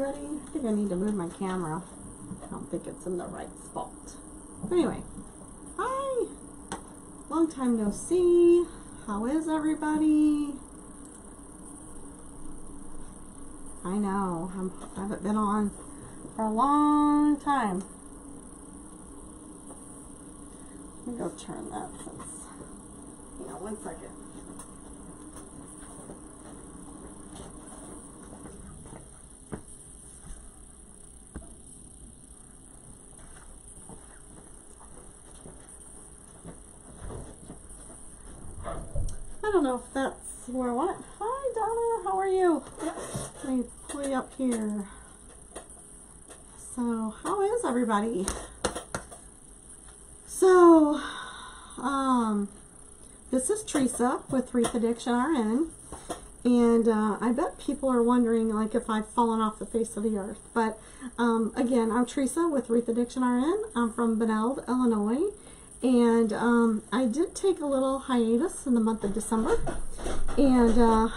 everybody. I think I need to move my camera. I don't think it's in the right spot. Anyway, hi. Long time no see. How is everybody? I know. I haven't been on for a long time. Let me go turn that since, hang on 1 second. I don't know if that's where I want it. Hi Donna, how are you? Let me pull you up here. So, how is everybody? So, this is Teresa with Wreath Addiction RN, and I bet people are wondering like if I've fallen off the face of the earth. But again, I'm Teresa with Wreath Addiction RN. I'm from Beneld, Illinois, and I did take a little hiatus in the month of December, and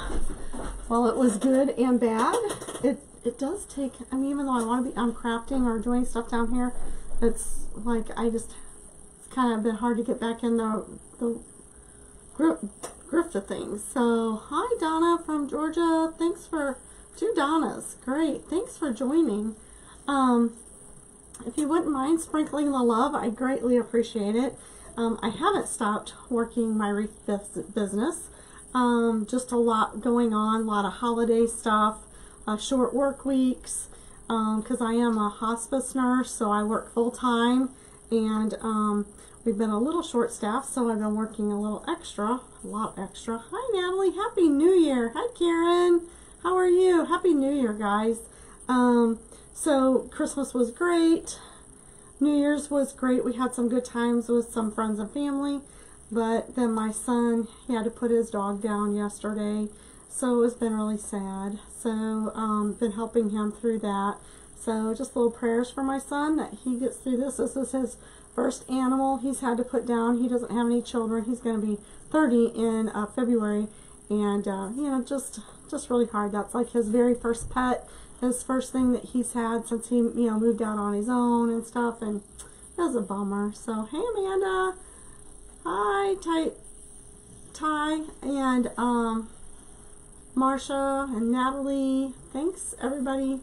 while it was good and bad, it does take. I mean, even though I want to be, I'm crafting or doing stuff down here, it's like it's kind of been hard to get back in the grift of things. So, hi Donna from Georgia. Thanks for 2 Donnas. Great. Thanks for joining. If you wouldn't mind sprinkling the love, I greatly appreciate it. I haven't stopped working my Wreath business. Just a lot going on, a lot of holiday stuff, short work weeks, because I am a hospice nurse, so I work full time, and we've been a little short staffed, so I've been working a little extra, a lot extra. Hi Natalie, Happy New Year. Hi Karen, how are you? Happy New Year, guys. So Christmas was great. New Year's was great. We had some good times with some friends and family, but then my son, he had to put his dog down yesterday, so it's been really sad. So been helping him through that. So just little prayers for my son that he gets through this. This is his first animal he's had to put down. He doesn't have any children. He's going to be 30 in February, and you know, just really hard. That's like his very first pet, his first thing that he's had since he, you know, moved out on his own and stuff, and it was a bummer. So hey Amanda, hi Ty, and Marsha and Natalie. Thanks everybody.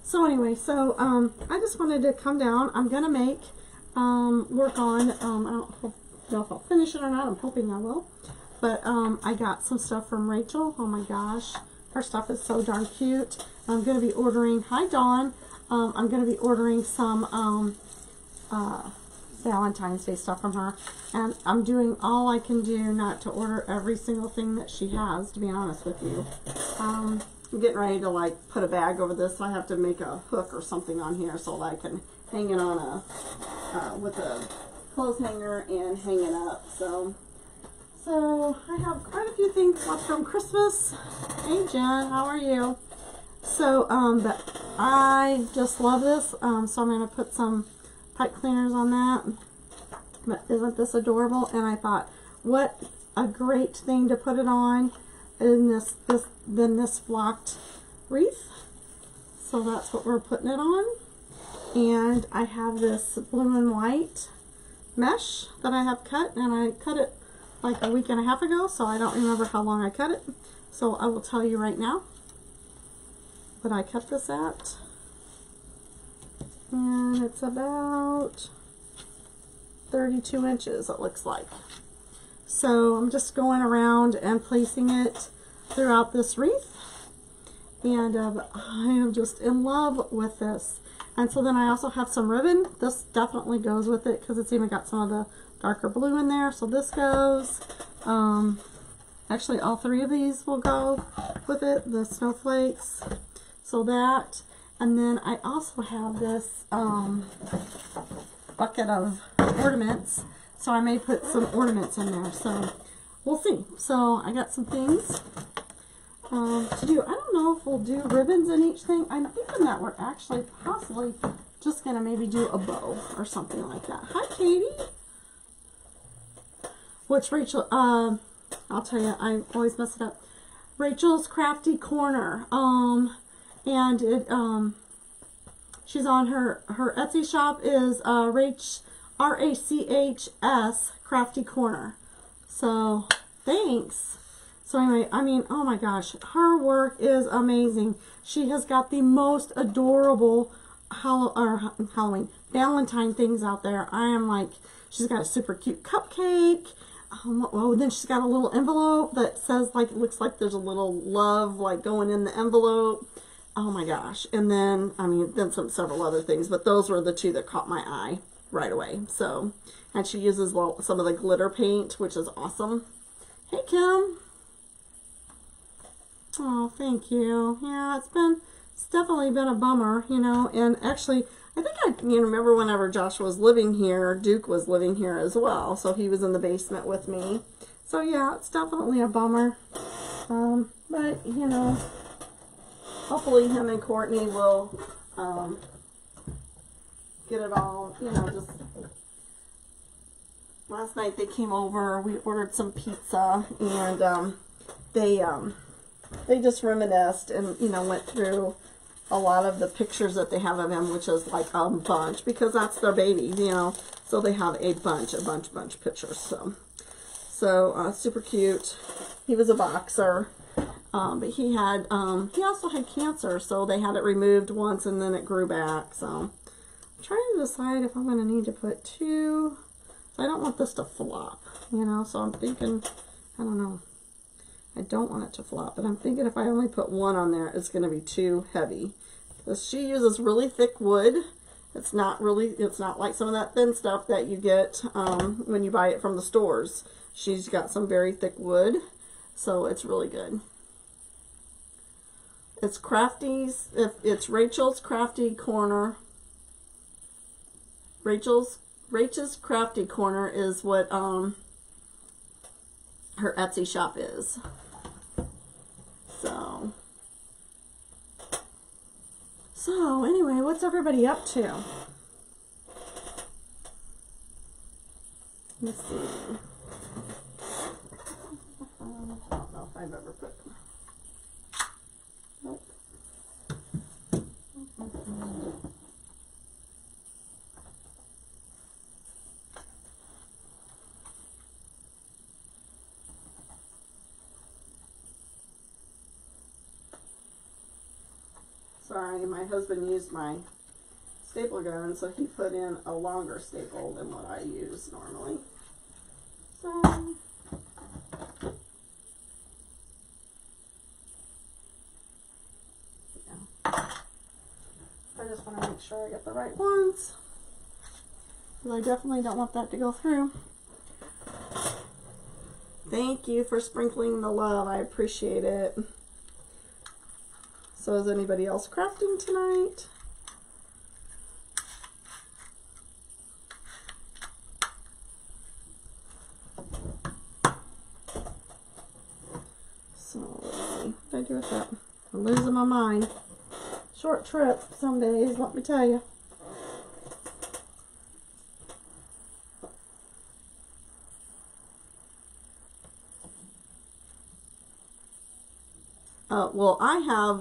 So anyway, so I just wanted to come down. I'm gonna make work on, I don't know if I'll finish it or not. I'm hoping I will. But I got some stuff from Rachel. Oh my gosh, her stuff is so darn cute. I'm going to be ordering, hi Dawn, I'm going to be ordering some Valentine's Day stuff from her. And I'm doing all I can do not to order every single thing that she has, to be honest with you. I'm getting ready to like put a bag over this, so I have to make a hook or something on here so that I can hang it on a with a clothes hanger and hang it up. So I have quite a few things left from Christmas. Hey Jen, how are you? So but I just love this. So I'm going to put some pipe cleaners on that. But isn't this adorable? And I thought, what a great thing to put it on in this flocked wreath. So that's what we're putting it on. And I have this blue and white mesh that I have cut, and I cut it like a week and a half ago, so I don't remember how long I cut it. So I will tell you right now what I cut this at. And it's about 32 inches, it looks like. So I'm just going around and placing it throughout this wreath. And I am just in love with this. And so then I also have some ribbon. This definitely goes with it because it's even got some of the darker blue in there. So this goes. Actually, all 3 of these will go with it. The snowflakes. So that. And then I also have this bucket of ornaments. So I may put some ornaments in there. So we'll see. So I got some things to do. I don't know if we'll do ribbons in each thing. I'm thinking that we're actually possibly just going to maybe do a bow or something like that. Hi, Katie. What's Rachel? I'll tell you, I always mess it up. Rachel's Crafty Corner. And it, She's on her Etsy shop is RACHS Crafty Corner. So thanks. So anyway, I mean, oh my gosh, her work is amazing. She has got the most adorable Halloween, Valentine things out there. I am like, she's got a super cute cupcake. Oh, then she's got a little envelope that says, like, it looks like there's a little love like going in the envelope. Oh my gosh. And then, I mean, then several other things, but those were the two that caught my eye right away. So, and she uses some of the glitter paint, which is awesome. Hey, Kim. Oh, thank you. Yeah, it's definitely been a bummer, you know, and actually, I think remember whenever Josh was living here, Duke was living here as well, so he was in the basement with me. So yeah, it's definitely a bummer. But, you know, hopefully him and Courtney will get it all, you know, just... Last night they came over, we ordered some pizza, and they just reminisced and, you know, went through a lot of the pictures that they have of him, which is like a bunch, because that's their baby, you know, so they have a bunch pictures. So super cute. He was a boxer, but he also had cancer, so they had it removed once and then it grew back. So I'm trying to decide if I'm going to need to put two. I don't want this to flop, you know, so I'm thinking, I don't know. I don't want it to flop, but I'm thinking if I only put one on there, it's going to be too heavy. Because she uses really thick wood. It's not like some of that thin stuff that you get when you buy it from the stores. She's got some very thick wood, so it's really good. It's Crafty's, it's Rachel's Crafty Corner. Rachel's Crafty Corner is what her Etsy shop is. So anyway, what's everybody up to? Let's see. I don't know if I've ever put. Nope. Sorry, my husband used my staple gun, so he put in a longer staple than what I use normally. So, yeah. I just want to make sure I get the right ones, because I definitely don't want that to go through. Thank you for sprinkling the love. I appreciate it. So is anybody else crafting tonight? So let's see. What did I do with that? I'm losing my mind. Short trip some days, let me tell you. Well, I have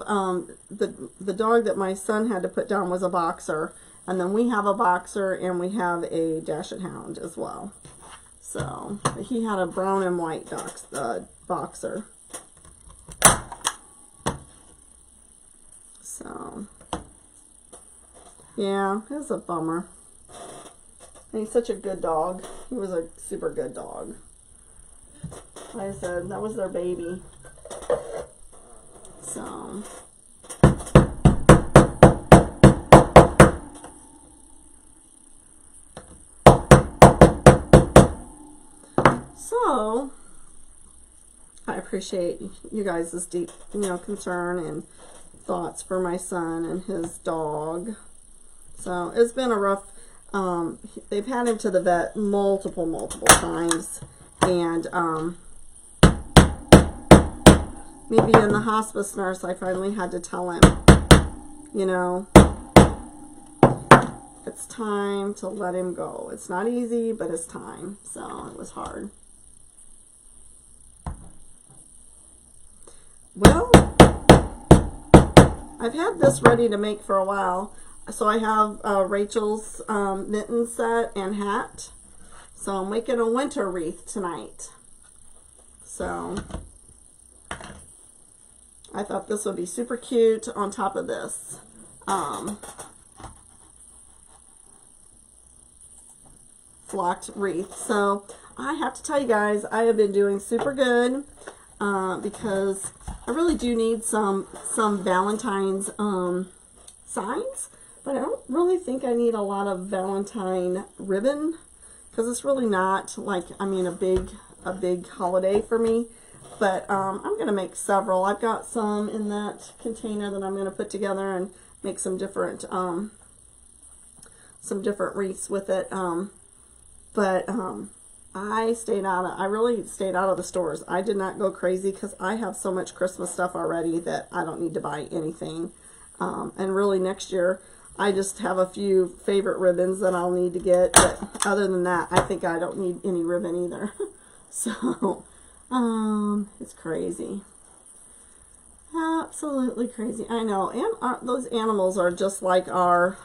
the dog that my son had to put down was a boxer, and then we have a boxer and we have a Dachshund Hound as well. So he had a brown and white boxer. So yeah, it was a bummer. And he's such a good dog. He was a super good dog. Like I said, that was their baby. So I appreciate you guys' deep, concern and thoughts for my son and his dog. So it's been a rough, they've had him to the vet multiple times, and me being the hospice nurse, I finally had to tell him, it's time to let him go. It's not easy, but it's time. So it was hard. Well, I've had this ready to make for a while. so I have Rachel's mitten set and hat. So I'm making a winter wreath tonight. So I thought this would be super cute on top of this. Flocked wreath. So I have to tell you guys, I have been doing super good because I really do need some Valentine's signs, but I don't really think I need a lot of Valentine ribbon because it's really not like, I mean, a big holiday for me. But I'm going to make several. I've got some in that container that I'm going to put together and make some different wreaths with it. I really stayed out of the stores. I did not go crazy because I have so much Christmas stuff already that I don't need to buy anything. And really next year, I just have a few favorite ribbons that I'll need to get. But other than that, I think I don't need any ribbon either. So, it's crazy. Absolutely crazy. I know. And those animals are just like our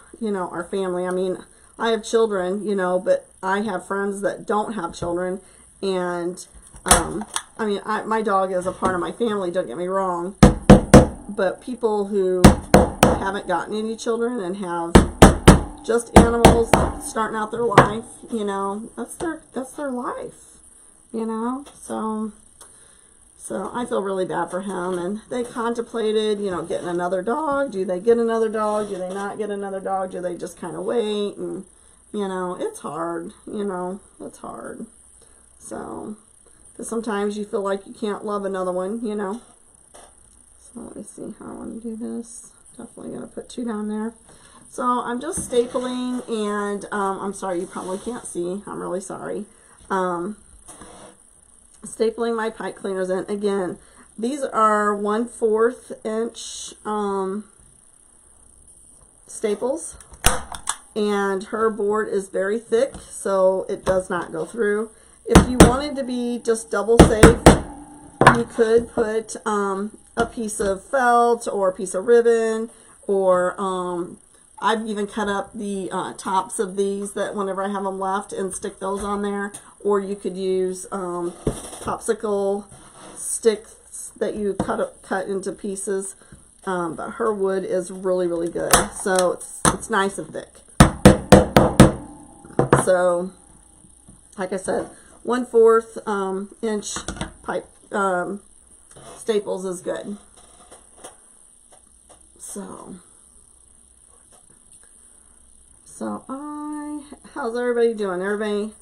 family. I mean, I have children, but I have friends that don't have children. And, I mean, my dog is a part of my family, don't get me wrong. But people who haven't gotten any children and have just animals starting out their life, that's their life, So I feel really bad for him. And they contemplated, getting another dog. Do they get another dog? Do they not get another dog? Do they just kind of wait? And, it's hard, it's hard. So, because sometimes you feel like you can't love another one, So let me see how I want to do this. Definitely going to put 2 down there. So I'm just stapling, and I'm sorry, you probably can't see. I'm really sorry. Stapling my pipe cleaners in. Again, these are 1/4 inch staples, and her board is very thick, so it does not go through. If you wanted to be just double safe, you could put a piece of felt or a piece of ribbon, or I've even cut up the tops of these that whenever I have them left and stick those on there. Or you could use popsicle sticks that you cut into pieces. But her wood is really, really good. So it's nice and thick. So, like I said, 1/4 inch pipe staples is good. So how's everybody doing? Everybody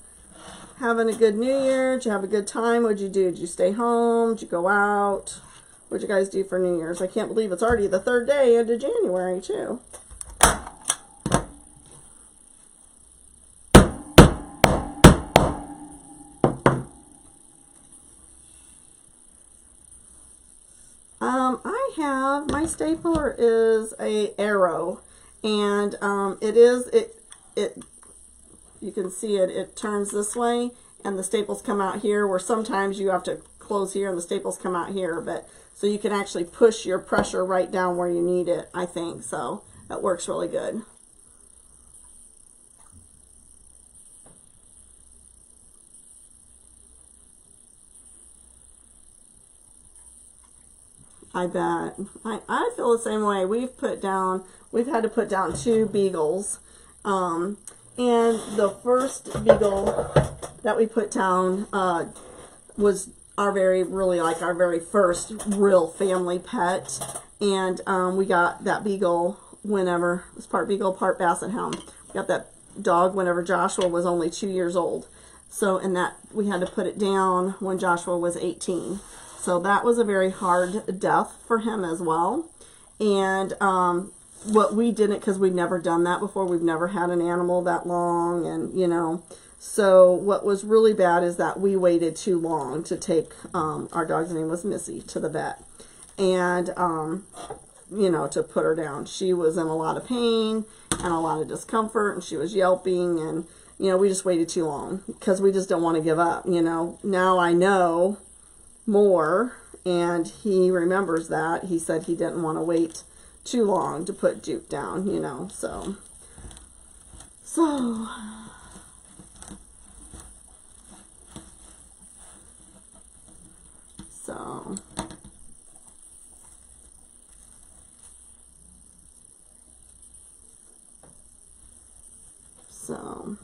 having a good New Year? Did you have a good time? What'd you do? Did you stay home? Did you go out? What'd you guys do for New Year's? I can't believe it's already the 3rd day into January, too. I have, my stapler is a Arrow, and you can see it turns this way, and the staples come out here, where sometimes you have to close here and the staples come out here, but so you can actually push your pressure right down where you need it, I think. So that works really good. I bet. I feel the same way. We've had to put down 2 beagles. And the first beagle that we put down was our very first real family pet. And we got that beagle whenever, it was part beagle, part basset hound. We got that dog whenever Joshua was only 2 years old. So, and that we had to put it down when Joshua was 18. So that was a very hard death for him as well. And what we didn't, because we've never done that before, we've never had an animal that long, and so what was really bad is that we waited too long to take, our dog's name was Missy, to the vet, and to put her down. She was in a lot of pain and a lot of discomfort, and she was yelping, and we just waited too long because we just don't want to give up. Now I know more, and he remembers that. He said he didn't want to wait too long to put jute down, you know, so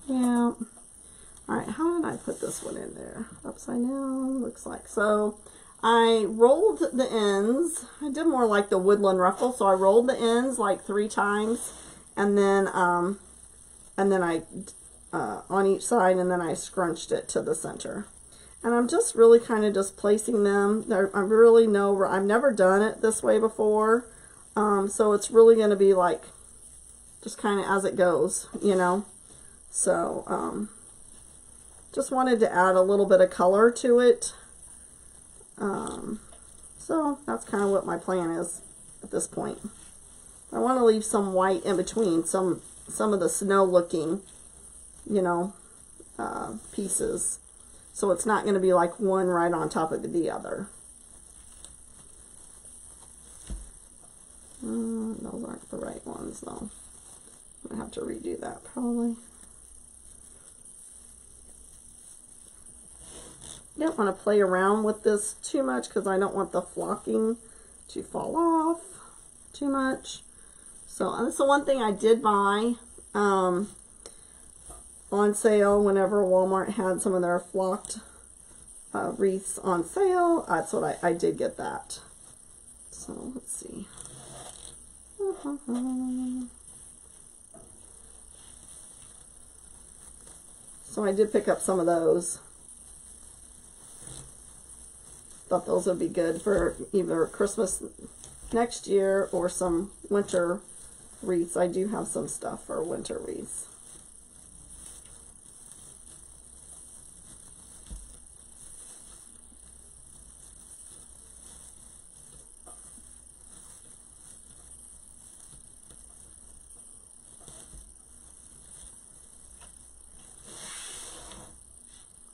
yeah. Alright, how did I put this one in there? Upside down, looks like. So I rolled the ends. I did more like the woodland ruffle, so I rolled the ends like 3 times, and then I on each side, and then I scrunched it to the center. And I'm just really kind of just placing them. I've never done it this way before, so it's really going to be like just kind of as it goes, you know. So just wanted to add a little bit of color to it. So that's kind of what my plan is at this point. I want to leave some white in between some of the snow looking, you know, pieces. So it's not going to be like one right on top of the other. Those aren't the right ones though. I'm going to have to redo that probably. I don't want to play around with this too much because I don't want the flocking to fall off too much. So that's the one thing I did buy on sale whenever Walmart had some of their flocked wreaths on sale. That's what I did get that. So let's see. So I did pick up some of those. Thought those would be good for either Christmas next year or some winter wreaths. I do have some stuff for winter wreaths.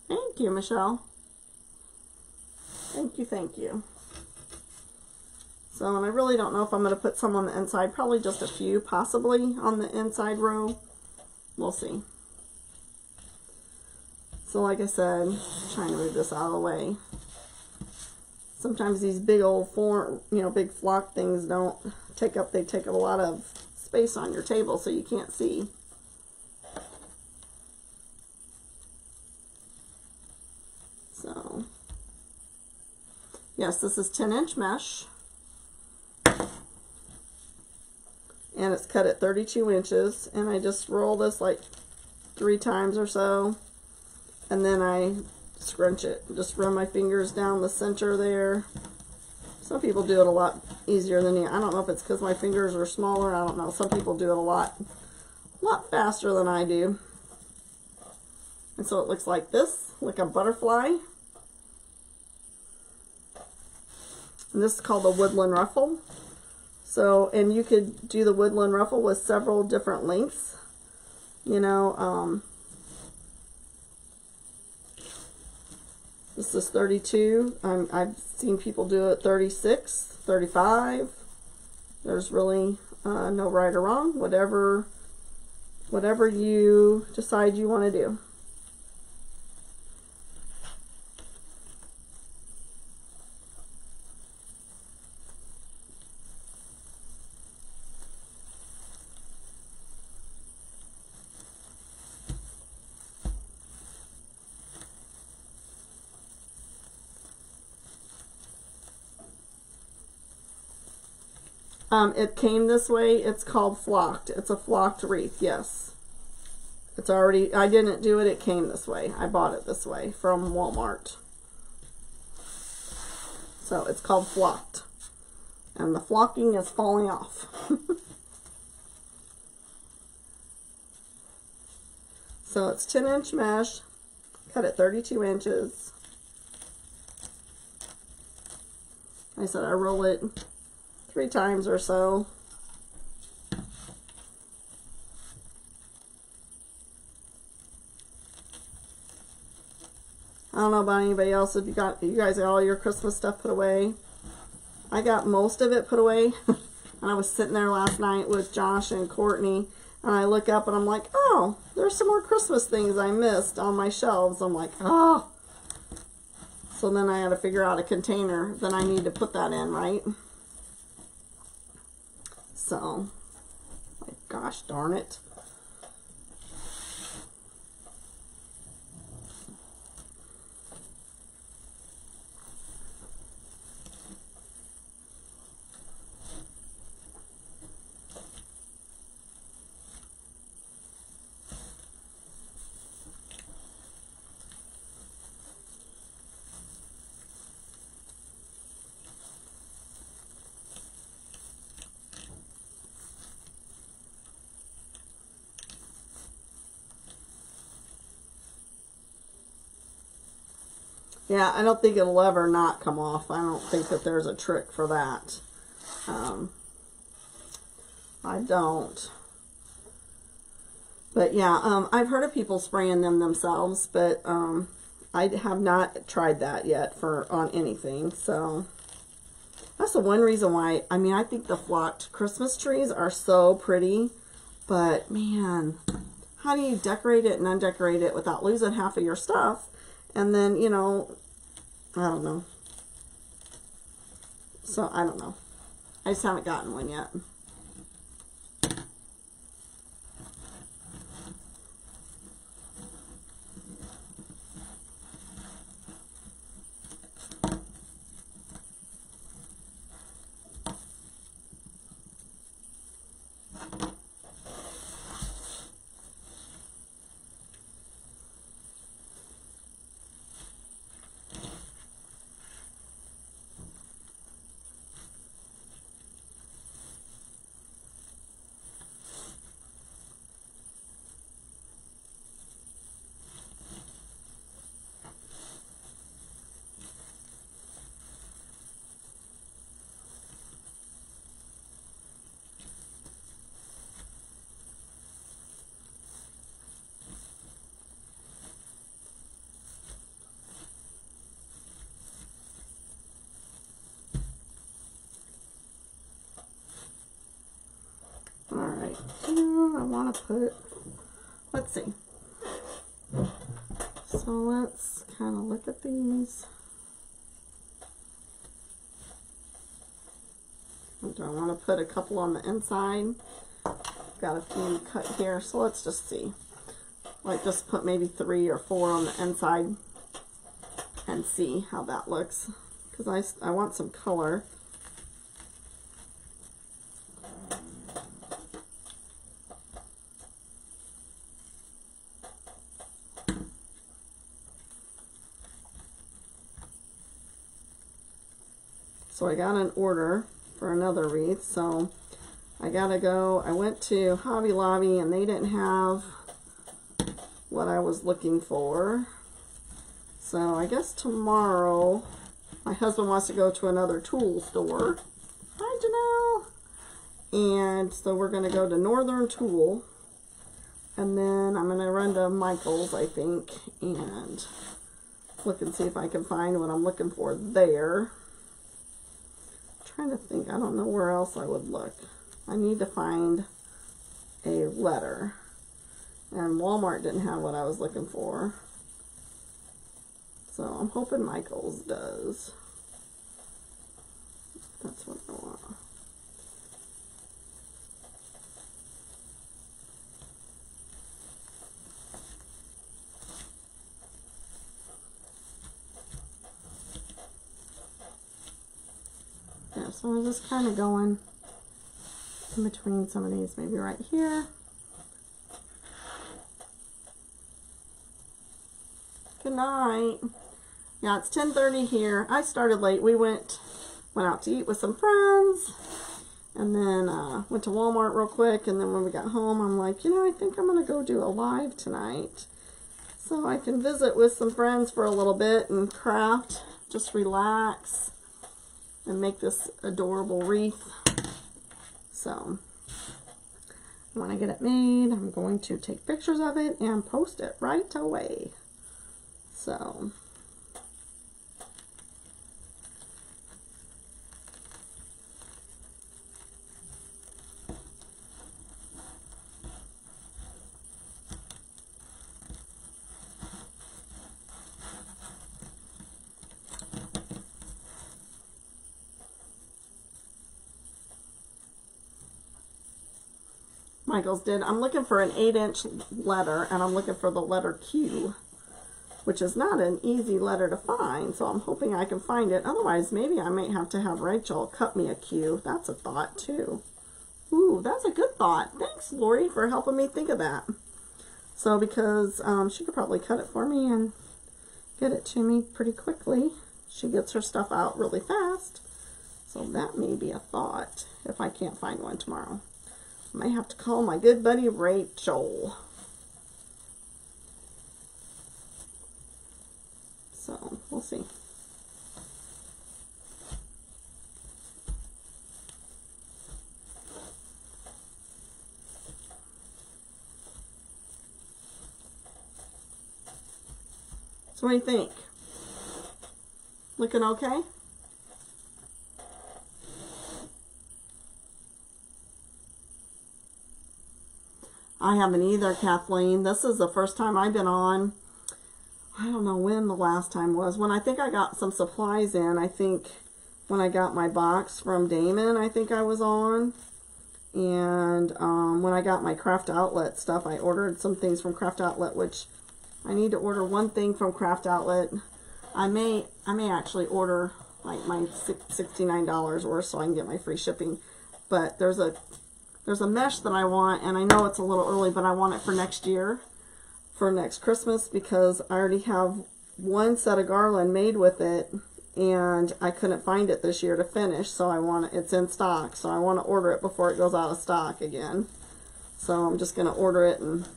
Thank you, Michelle. Thank you, thank you. So, and I really don't know if I'm going to put some on the inside. Probably just a few, possibly, on the inside row. We'll see. So, like I said, I'm trying to move this out of the way. Sometimes these big old big flock things don't take up, they take up a lot of space on your table, so you can't see. So, yes, this is 10-inch mesh, and it's cut at 32 inches, and I just roll this like 3 times or so, and then I scrunch it. Just run my fingers down the center there. Some people do it a lot easier than me. I don't know if it's because my fingers are smaller. I don't know. Some people do it a lot faster than I do. And so it looks like this, like a butterfly. And this is called the woodland ruffle. So, and you could do the woodland ruffle with several different lengths. You know, this is 32. I've seen people do it 36, 35. There's really no right or wrong. Whatever you decide you want to do. It came this way. It's called flocked. It's a flocked wreath, yes. It's already, I didn't do it, it came this way. I bought it this way from Walmart. So it's called flocked. And the flocking is falling off. So it's 10-inch mesh, cut at 32 inches. Like I said, I roll it 3 times or so. I don't know about anybody else, if you guys got all your Christmas stuff put away. I got most of it put away. And I was sitting there last night with Josh and Courtney, and I look up and I'm like, oh, there's some more Christmas things I missed on my shelves. I'm like, oh. So then I had to figure out a container that I need to put that in, right? So, like, gosh darn it. Yeah, I don't think it'll ever not come off. I don't think that there's a trick for that. I don't. But yeah, I've heard of people spraying them themselves, but I have not tried that yet on anything. So that's the one reason why. I mean, I think the flocked Christmas trees are so pretty, but man, how do you decorate it and undecorate it without losing half of your stuff? And then, you know, I don't know. So, I don't know. I just haven't gotten one yet. Alright, I want to put, let's see. So let's kind of look at these. Do I want to put a couple on the inside? Got a few cut here, so let's just see. Like just put maybe 3 or 4 on the inside and see how that looks. Because I want some color. So I got an order for another wreath, so I gotta go. I went to Hobby Lobby and they didn't have what I was looking for. So I guess tomorrow my husband wants to go to another tool store. Hi, Janelle. And so we're gonna go to Northern Tool, and then I'm gonna run to Michael's, I think, and look and see if I can find what I'm looking for there. Trying to think, I don't know where else I would look. I need to find a letter, and Walmart didn't have what I was looking for, so I'm hoping Michael's does. That's what I want. Yeah, so I'm just kind of going in between some of these, maybe right here. Good night. Yeah, it's 10:30 here. I started late. We went out to eat with some friends, and then went to Walmart real quick, and then when we got home, I'm like, you know, I think I'm going to go do a live tonight, so I can visit with some friends for a little bit and craft, just relax, and make this adorable wreath. So when I get it made, I'm going to take pictures of it and post it right away. So Michaels did. I'm looking for an 8-inch letter, and I'm looking for the letter Q, which is not an easy letter to find, so I'm hoping I can find it. Otherwise, maybe I might have to have Rachel cut me a Q. That's a thought, too. Ooh, that's a good thought. Thanks, Lori, for helping me think of that. So, because she could probably cut it for me and get it to me pretty quickly. She gets her stuff out really fast. So that may be a thought if I can't find one tomorrow. I may have to call my good buddy Rachel. So, we'll see. So what do you think? Looking okay? I haven't either, Kathleen. This is the first time I've been on. I don't know when the last time was. When I think I got some supplies in. I think when I got my box from Damon, I think I was on. And when I got my Craft Outlet stuff, I ordered some things from Craft Outlet, which I need to order one thing from Craft Outlet. I may actually order like my $69 worth so I can get my free shipping. But there's a mesh that I want, and I know it's a little early, but I want it for next year, for next Christmas, because I already have one set of garland made with it, and I couldn't find it this year to finish, so I want it. It's in stock, so I want to order it before it goes out of stock again. So I'm just going to order it and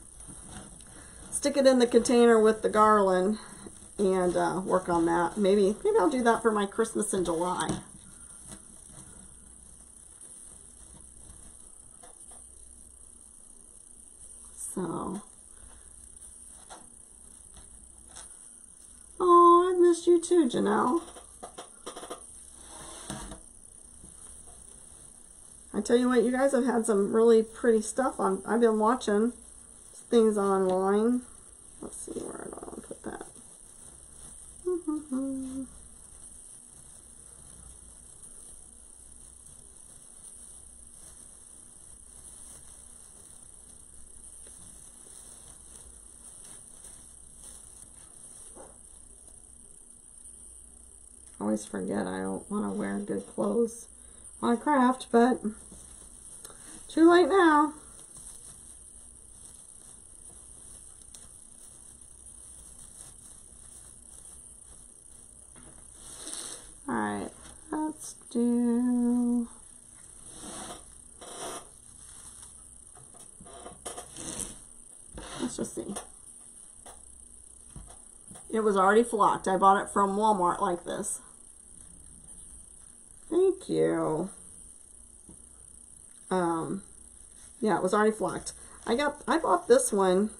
stick it in the container with the garland and work on that. Maybe I'll do that for my Christmas in July. So, oh, I missed you too, Janelle. I tell you what, you guys have had some really pretty stuff on. I've been watching things online. Let's see where I'll put that. I always forget I don't want to wear good clothes on a craft, but too late now. Alright, let's do... Let's just see. It was already flocked. I bought it from Walmart like this. Thank you. Yeah, it was already flocked. I bought this one.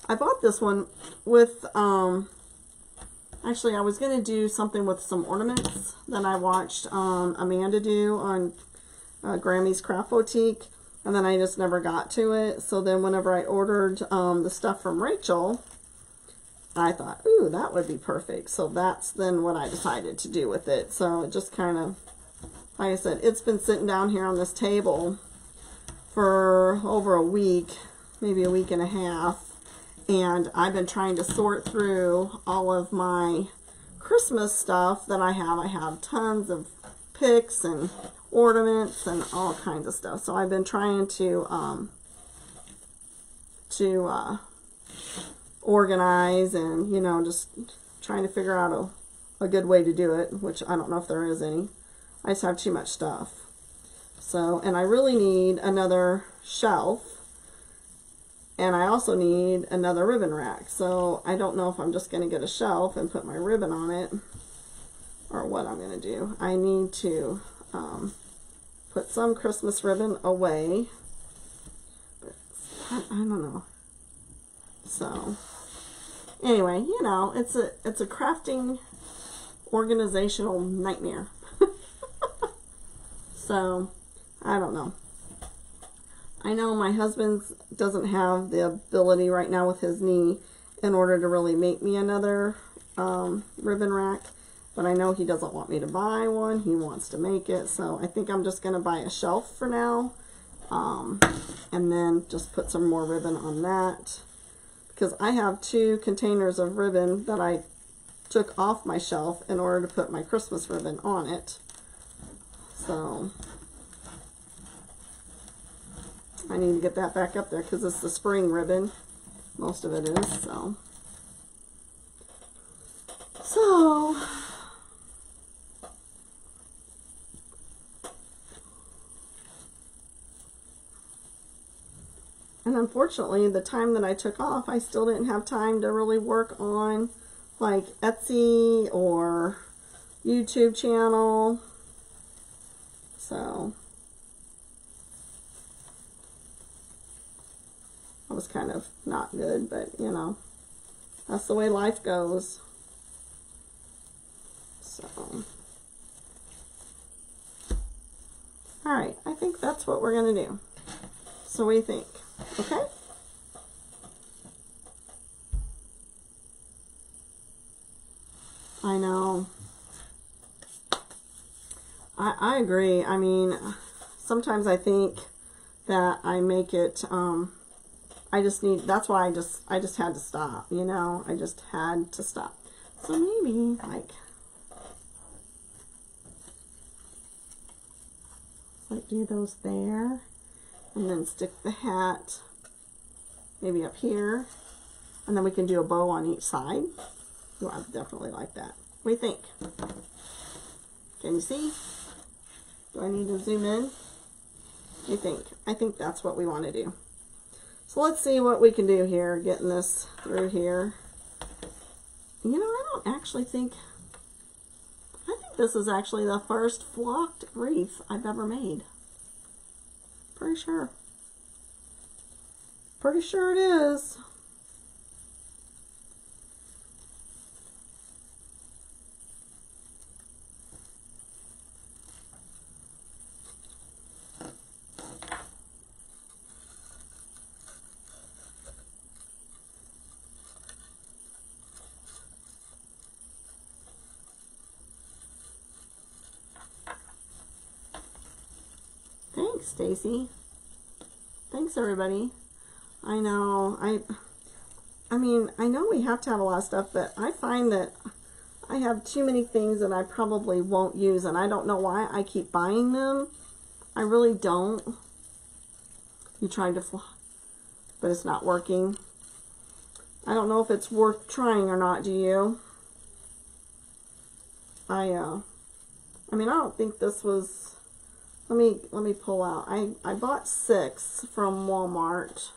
I bought this one with, actually I was going to do something with some ornaments that I watched Amanda do on Grammy's Craft Boutique, and then I just never got to it. So then whenever I ordered the stuff from Rachel, I thought, ooh, that would be perfect. So that's then what I decided to do with it. So it just kind of, like I said, it's been sitting down here on this table for over a week, maybe a week and a half. And I've been trying to sort through all of my Christmas stuff that I have. I have tons of picks and ornaments and all kinds of stuff. So I've been trying to organize and, you know, just trying to figure out a good way to do it, which I don't know if there is any. I just have too much stuff. So, and I really need another shelf, and I also need another ribbon rack. So I don't know if I'm just going to get a shelf and put my ribbon on it, or what I'm going to do. I need to put some Christmas ribbon away, but I don't know. So anyway, you know, it's a crafting organizational nightmare. So I don't know. I know my husband doesn't have the ability right now with his knee in order to really make me another ribbon rack, but I know he doesn't want me to buy one. He wants to make it, so I think I'm just going to buy a shelf for now And then just put some more ribbon on that, because I have 2 containers of ribbon that I took off my shelf in order to put my Christmas ribbon on it. So I need to get that back up there because it's the spring ribbon. Most of it is, so. And unfortunately, the time that I took off, I still didn't have time to really work on like Etsy or YouTube channel. So that was kind of not good, but you know, that's the way life goes. So, all right, I think that's what we're going to do. So what do you think? Okay? I know. I agree. I mean, sometimes I think that I make it, I just need, that's why I just had to stop, you know? I just had to stop. So maybe, like do those there, and then stick the hat maybe up here, and then we can do a bow on each side. Oh, I definitely like that. What do you think? Can you see? Do I need to zoom in? What do you think? I think that's what we want to do. So let's see what we can do here, getting this through here. You know, I don't actually think, I think this is actually the first flocked wreath I've ever made. Pretty sure. Pretty sure it is. Thanks, Stacy. Thanks, everybody. I know, I mean, I know we have to have a lot of stuff, but I find that I have too many things that I probably won't use, and I don't know why I keep buying them. I really don't. You tried to fly, but it's not working. I don't know if it's worth trying or not, do you? I mean, I don't think this was, let me pull out. I bought 6 from Walmart.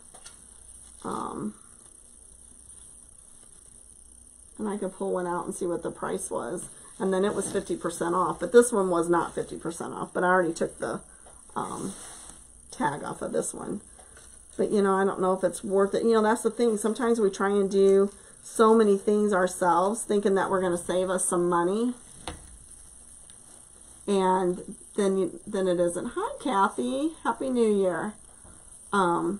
And I could pull one out and see what the price was. And then it was 50% off. But this one was not 50% off. But I already took the tag off of this one. But, you know, I don't know if it's worth it. You know, that's the thing. Sometimes we try and do so many things ourselves, thinking that we're going to save us some money. And then it isn't. Hi, Kathy. Happy New Year. And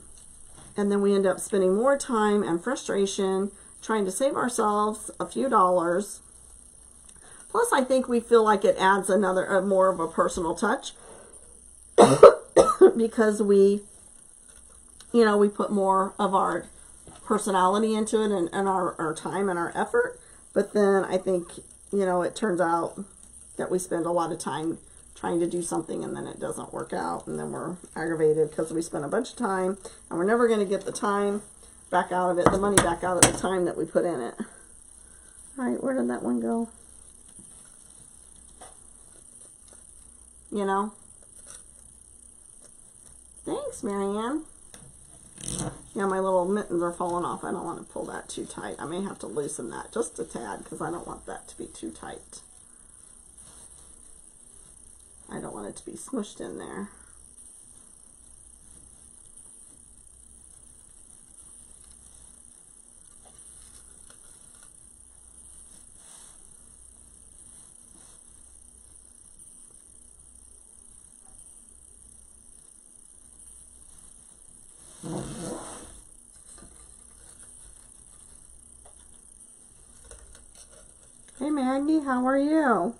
then we end up spending more time and frustration trying to save ourselves a few dollars. Plus, I think we feel like it adds more of a personal touch because we, you know, we put more of our personality into it and our time and our effort. But then I think, you know, it turns out that we spend a lot of time trying to do something and then it doesn't work out, and then we're aggravated because we spent a bunch of time and we're never going to get the time back out of it, the money back out of the time that we put in it. All right, where did that one go? You know? Thanks, Marianne. Yeah, my little mittens are falling off. I don't want to pull that too tight. I may have to loosen that just a tad because I don't want that to be too tight. I don't want it to be smushed in there. Hey Maggie, how are you?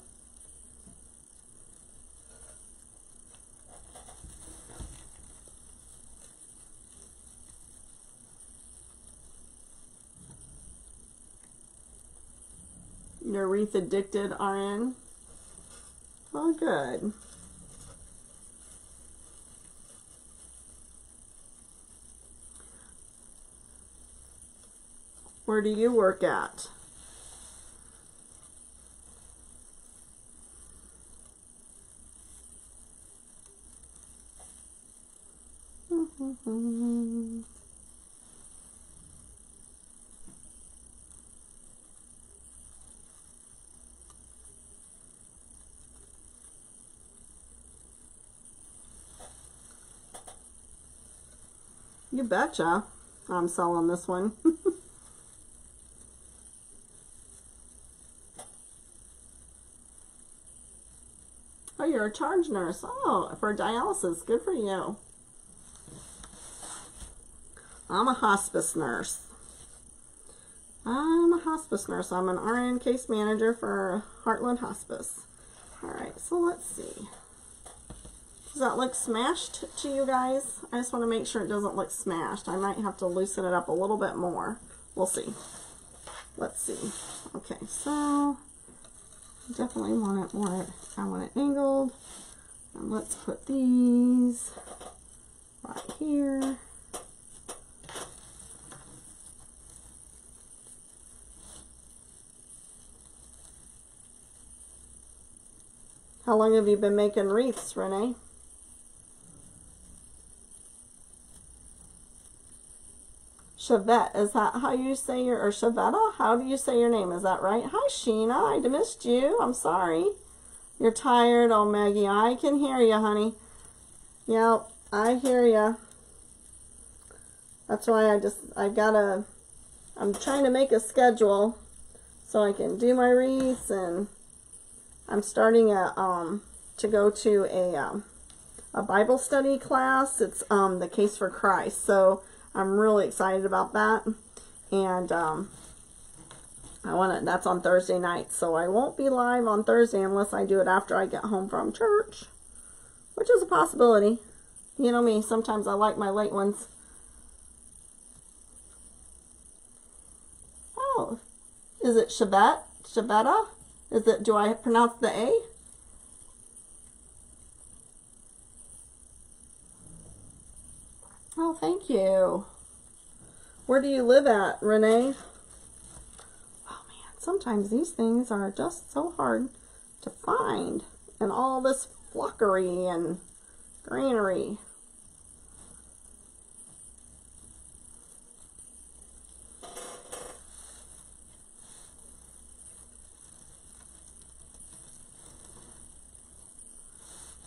You're Wreath addicted, RN. Oh, good. Where do you work at? You betcha. I'm selling this one. Oh, you're a charge nurse. Oh, for dialysis. Good for you. I'm a hospice nurse. I'm an RN case manager for Heartland Hospice. Alright, so let's see. Does that look smashed to you guys? I just want to make sure it doesn't look smashed. I might have to loosen it up a little bit more. We'll see. Let's see. Okay, so definitely want it more. I want it angled. And let's put these right here. How long have you been making wreaths, Renee? Chevette, is that how you say your, or Chevetta? How do you say your name? Is that right? Hi, Sheena. I missed you. I'm sorry. You're tired. Oh, Maggie, I can hear you, honey. Yep, I hear you. That's why I'm trying to make a schedule so I can do my wreaths, and I'm starting to go to a Bible study class. It's the Case for Christ, so I'm really excited about that. And that's on Thursday night, so I won't be live on Thursday unless I do it after I get home from church, which is a possibility. You know me, sometimes I like my late ones. Oh, is it Chevette? Chevetta? Do I pronounce the A? Oh, thank you. Where do you live at, Renee? Oh man, sometimes these things are just so hard to find. And all this flockery and greenery.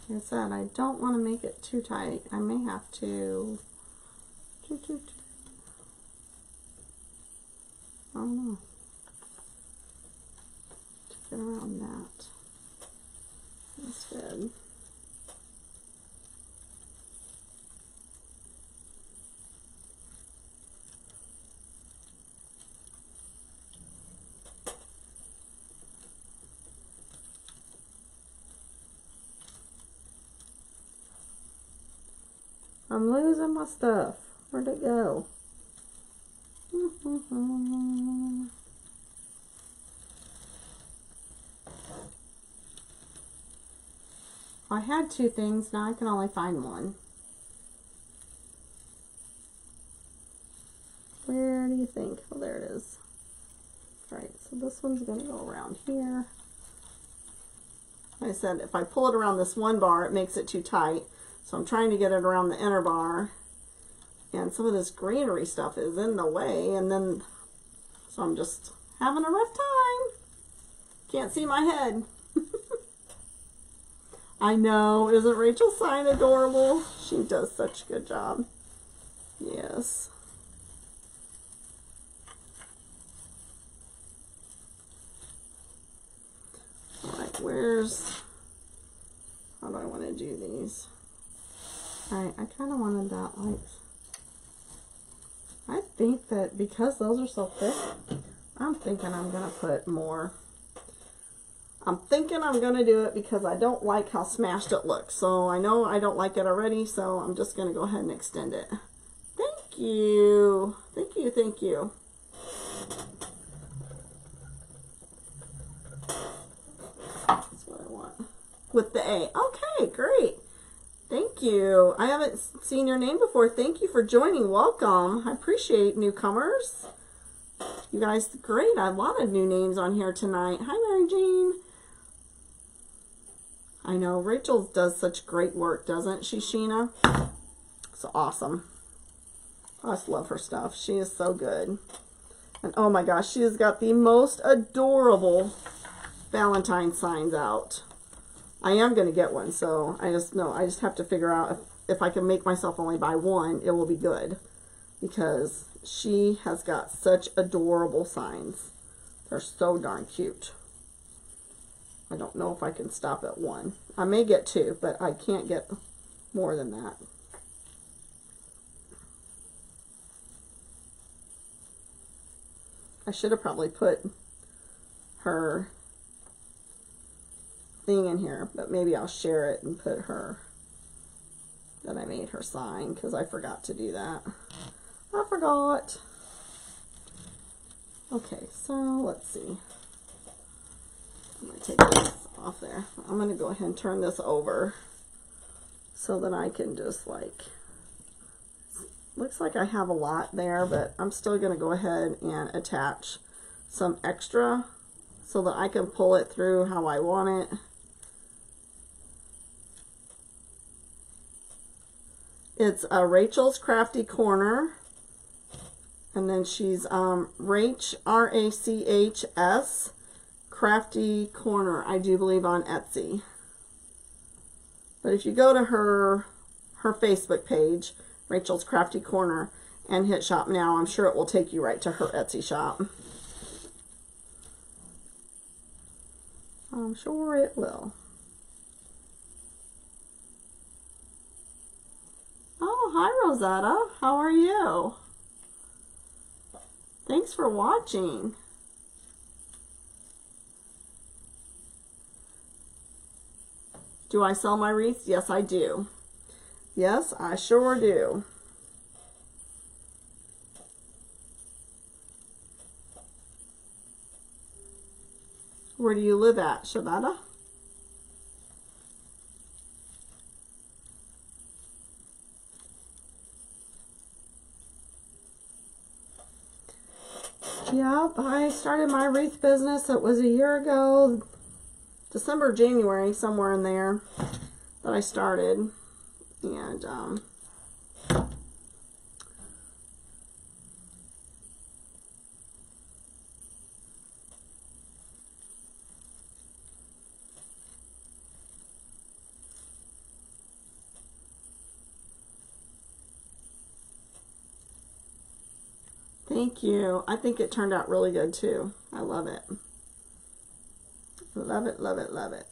Like I said, I don't want to make it too tight. I may have to. I don't know. To get around that instead. I'm losing my stuff. Where'd it go? I had two things, now I can only find one. Where do you think? Oh, there it is. Alright, so this one's going to go around here. Like I said, if I pull it around this one bar, it makes it too tight. So I'm trying to get it around the inner bar. And some of this greenery stuff is in the way. And then, so I'm just having a rough time. Can't see my head. I know. Isn't Rachel Sign adorable? She does such a good job. Yes. Alright, how do I want to do these? Alright, I kind of wanted that, like, I think that because those are so thick, I'm thinking I'm going to put more. I'm thinking I'm going to do it because I don't like how smashed it looks. So I know I don't like it already, so I'm just going to go ahead and extend it. Thank you. Thank you, thank you. With the A. Okay, great. Thank you. I haven't seen your name before. Thank you for joining. Welcome. I appreciate newcomers. You guys, great. I have a lot of new names on here tonight. Hi, Mary Jean. I know. Rachel does such great work, doesn't she, Sheena? It's awesome. I just love her stuff. She is so good. And oh my gosh, she has got the most adorable Valentine signs out. I am going to get one, so I just have to figure out if I can make myself only buy one, it will be good. Because she has got such adorable signs. They're so darn cute. I don't know if I can stop at one. I may get two, but I can't get more than that. I should have probably put her thing in here, but maybe I'll share it and put her, that I made her sign, because I forgot to do that. I forgot. Okay, so let's see. I'm going to take this off there. I'm going to go ahead and turn this over so that I can just like, looks like I have a lot there, but I'm still going to go ahead and attach some extra so that I can pull it through how I want it. It's Rachel's Crafty Corner, and then she's Rach, R-A-C-H-S, Crafty Corner, I do believe, on Etsy. But if you go to her Facebook page, Rachel's Crafty Corner, and hit shop now, I'm sure it will take you right to her Etsy shop. I'm sure it will. Oh, hi Rosetta. How are you? Thanks for watching. Do I sell my wreaths? Yes, I do. Yes, I sure do. Where do you live at, Shabata? Yep, I started my wreath business. It was a year ago, December, January, somewhere in there that I started. And thank you. I think it turned out really good too. I love it. Love it, love it, love it.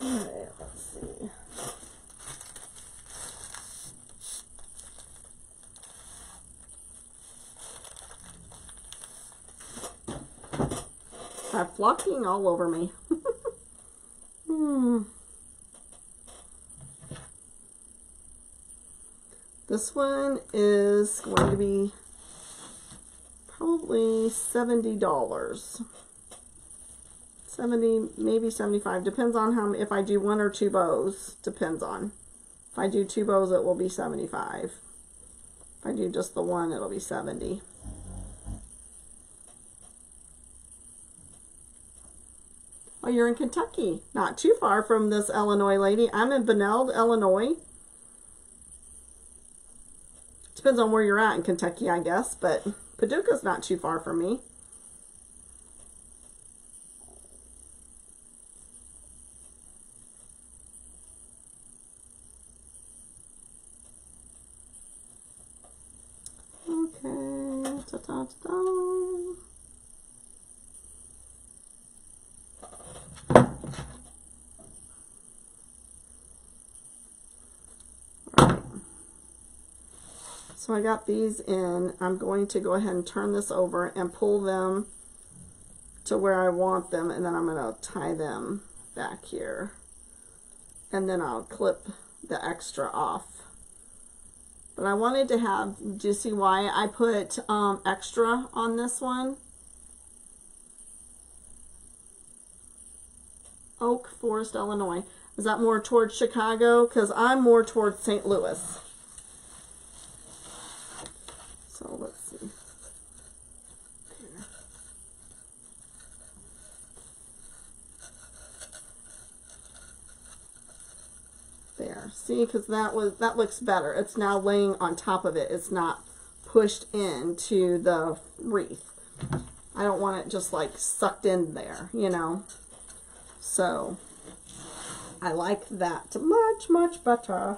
Alright, let's see. I have flocking all over me. This one is going to be probably $70. 70, maybe 75. Depends on how, if I do one or two bows. Depends on. If I do two bows, it will be 75. If I do just the one, it'll be 70. Oh, you're in Kentucky. Not too far from this Illinois lady. I'm in Beneld, Illinois. Depends on where you're at in Kentucky, I guess, but Paducah's not too far from me. Okay, ta-ta-ta-ta. So I got these in. I'm going to go ahead and turn this over and pull them to where I want them, and then I'm going to tie them back here. and then I'll clip the extra off. But I wanted to have, do you see why I put extra on this one? Oak Forest, Illinois. Is that more towards Chicago? Because I'm more towards St. Louis. So let's see. There. See, because that looks better. It's now laying on top of it. It's not pushed into the wreath. I don't want it just like sucked in there, you know. So I like that much, much better.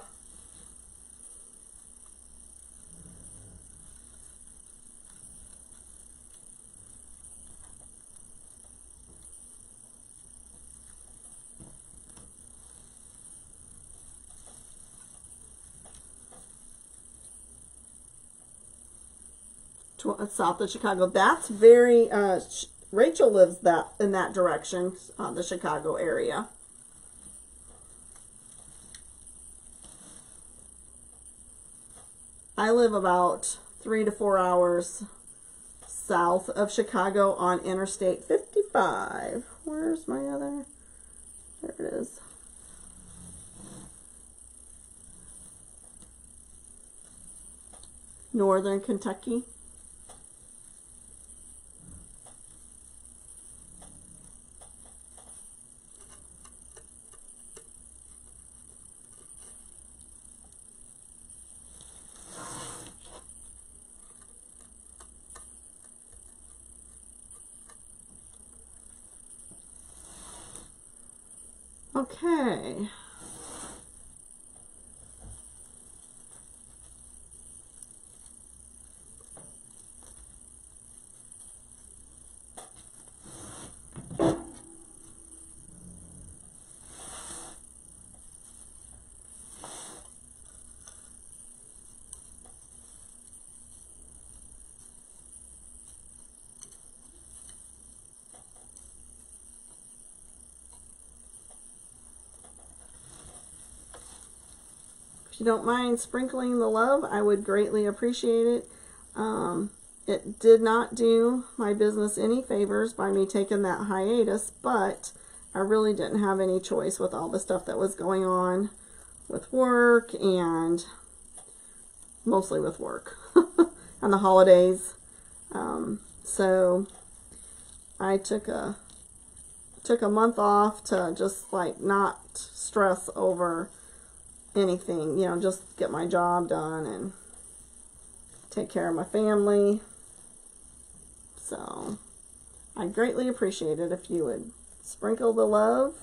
South of Chicago. That's very, Rachel lives in that direction, the Chicago area. I live about 3 to 4 hours south of Chicago on Interstate 55. Where's my other? There it is. Northern Kentucky. Okay. If you don't mind sprinkling the love, I would greatly appreciate it. It did not do my business any favors by me taking that hiatus, but I really didn't have any choice with all the stuff that was going on with work, and mostly with work and the holidays. So I took a month off to just like not stress over anything, you know, just get my job done and take care of my family. So I greatly appreciate it if you would sprinkle the love.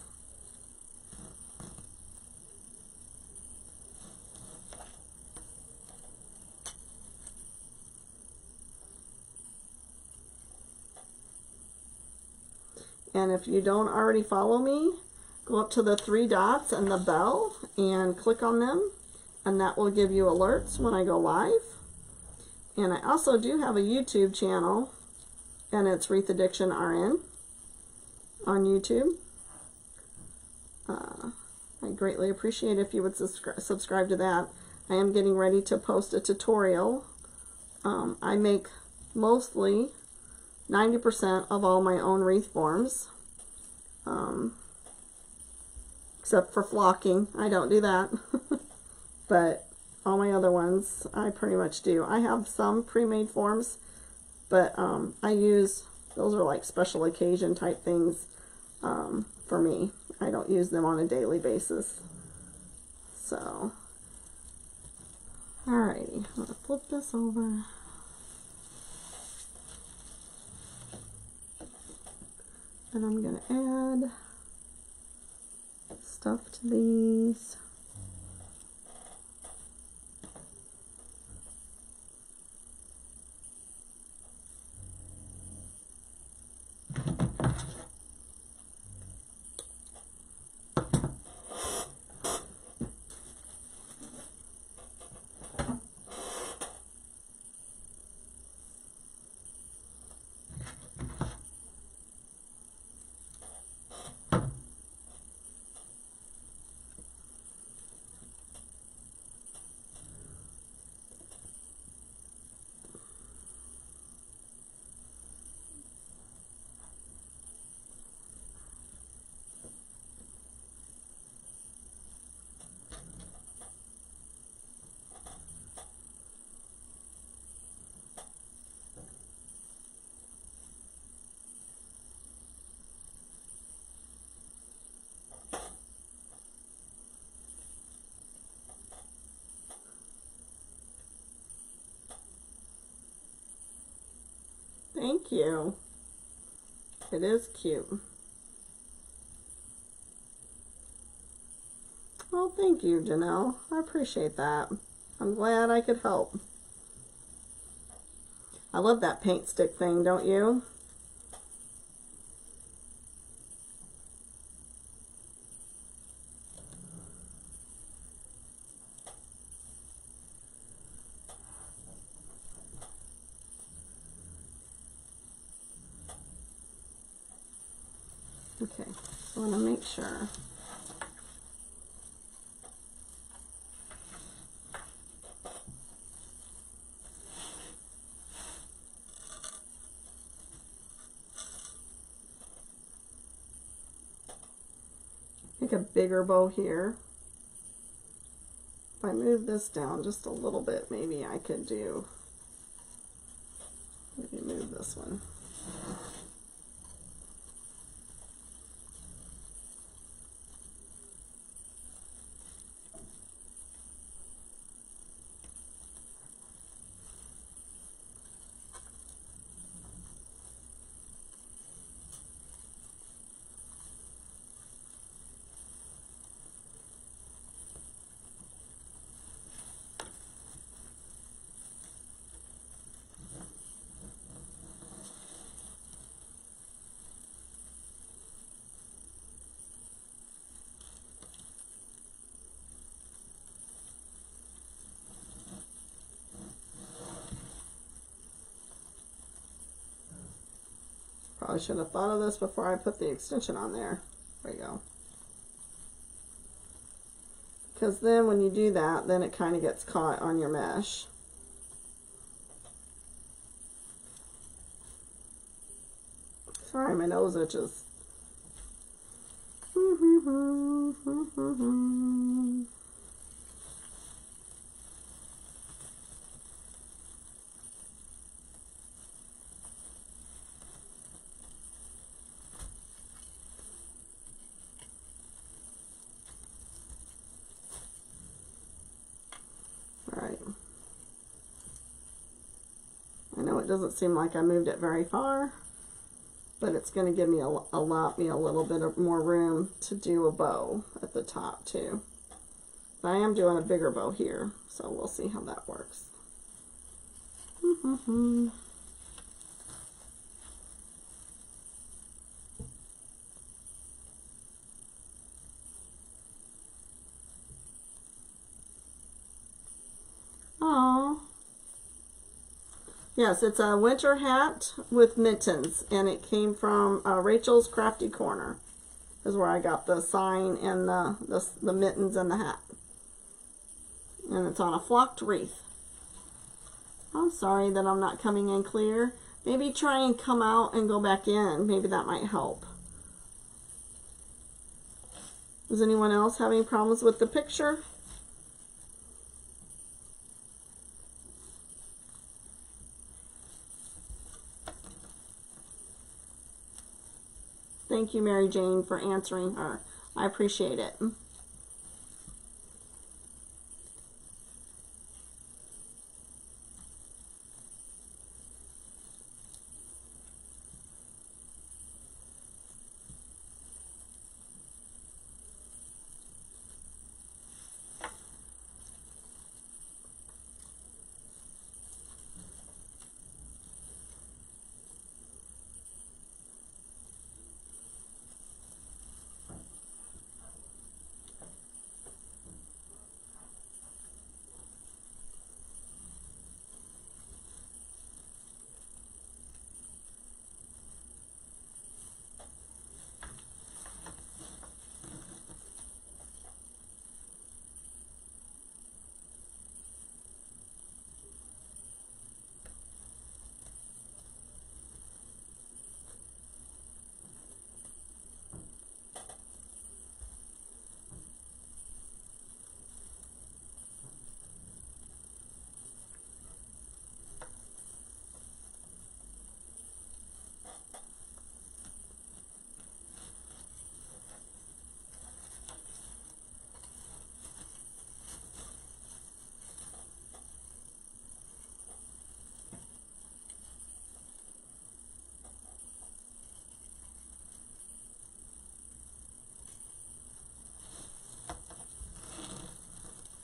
And if you don't already follow me, go up to the 3 dots and the bell and click on them, and that will give you alerts when I go live. And I also do have a YouTube channel, and it's Wreath Addiction RN on YouTube. I greatly appreciate it if you would subscribe to that. I am getting ready to post a tutorial. I make mostly 90% of all my own wreath forms. Except for flocking. I don't do that. But all my other ones, I pretty much do. I have some pre-made forms, but I use, those are like special occasion type things for me. I don't use them on a daily basis. So, alrighty. I'm going to flip this over. And I'm going to add stuff to these. you. It is cute. Well, thank you, Janelle. I appreciate that. I'm glad I could help. I love that paint stick thing, don't you? Okay, I want to make sure. Make a bigger bow here. If I move this down just a little bit, maybe I could do, maybe move this one. Probably should have thought of this before I put the extension on there. There you go. Because then when you do that, then it kind of gets caught on your mesh. Sorry, my nose itches. It doesn't seem like I moved it very far, but it's going to give me allow me a little bit of more room to do a bow at the top too. But I am doing a bigger bow here, so we'll see how that works. Aww. Yes, it's a winter hat with mittens, and it came from Rachel's Crafty Corner. Is where I got the sign and the mittens and the hat. And it's on a flocked wreath. I'm sorry that I'm not coming in clear. Maybe try and come out and go back in. Maybe that might help. Does anyone else have any problems with the picture? Thank you, Mary Jane, for answering her. I appreciate it.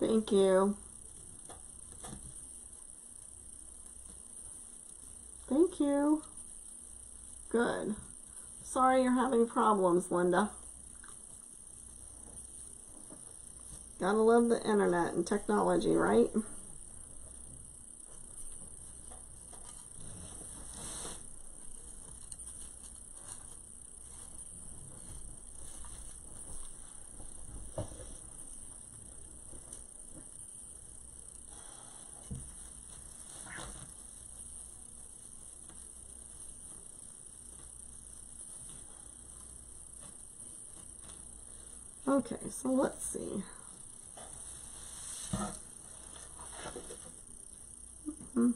Thank you. Thank you. Good. Sorry you're having problems, Linda. Gotta love the internet and technology, right? Okay, so let's see. My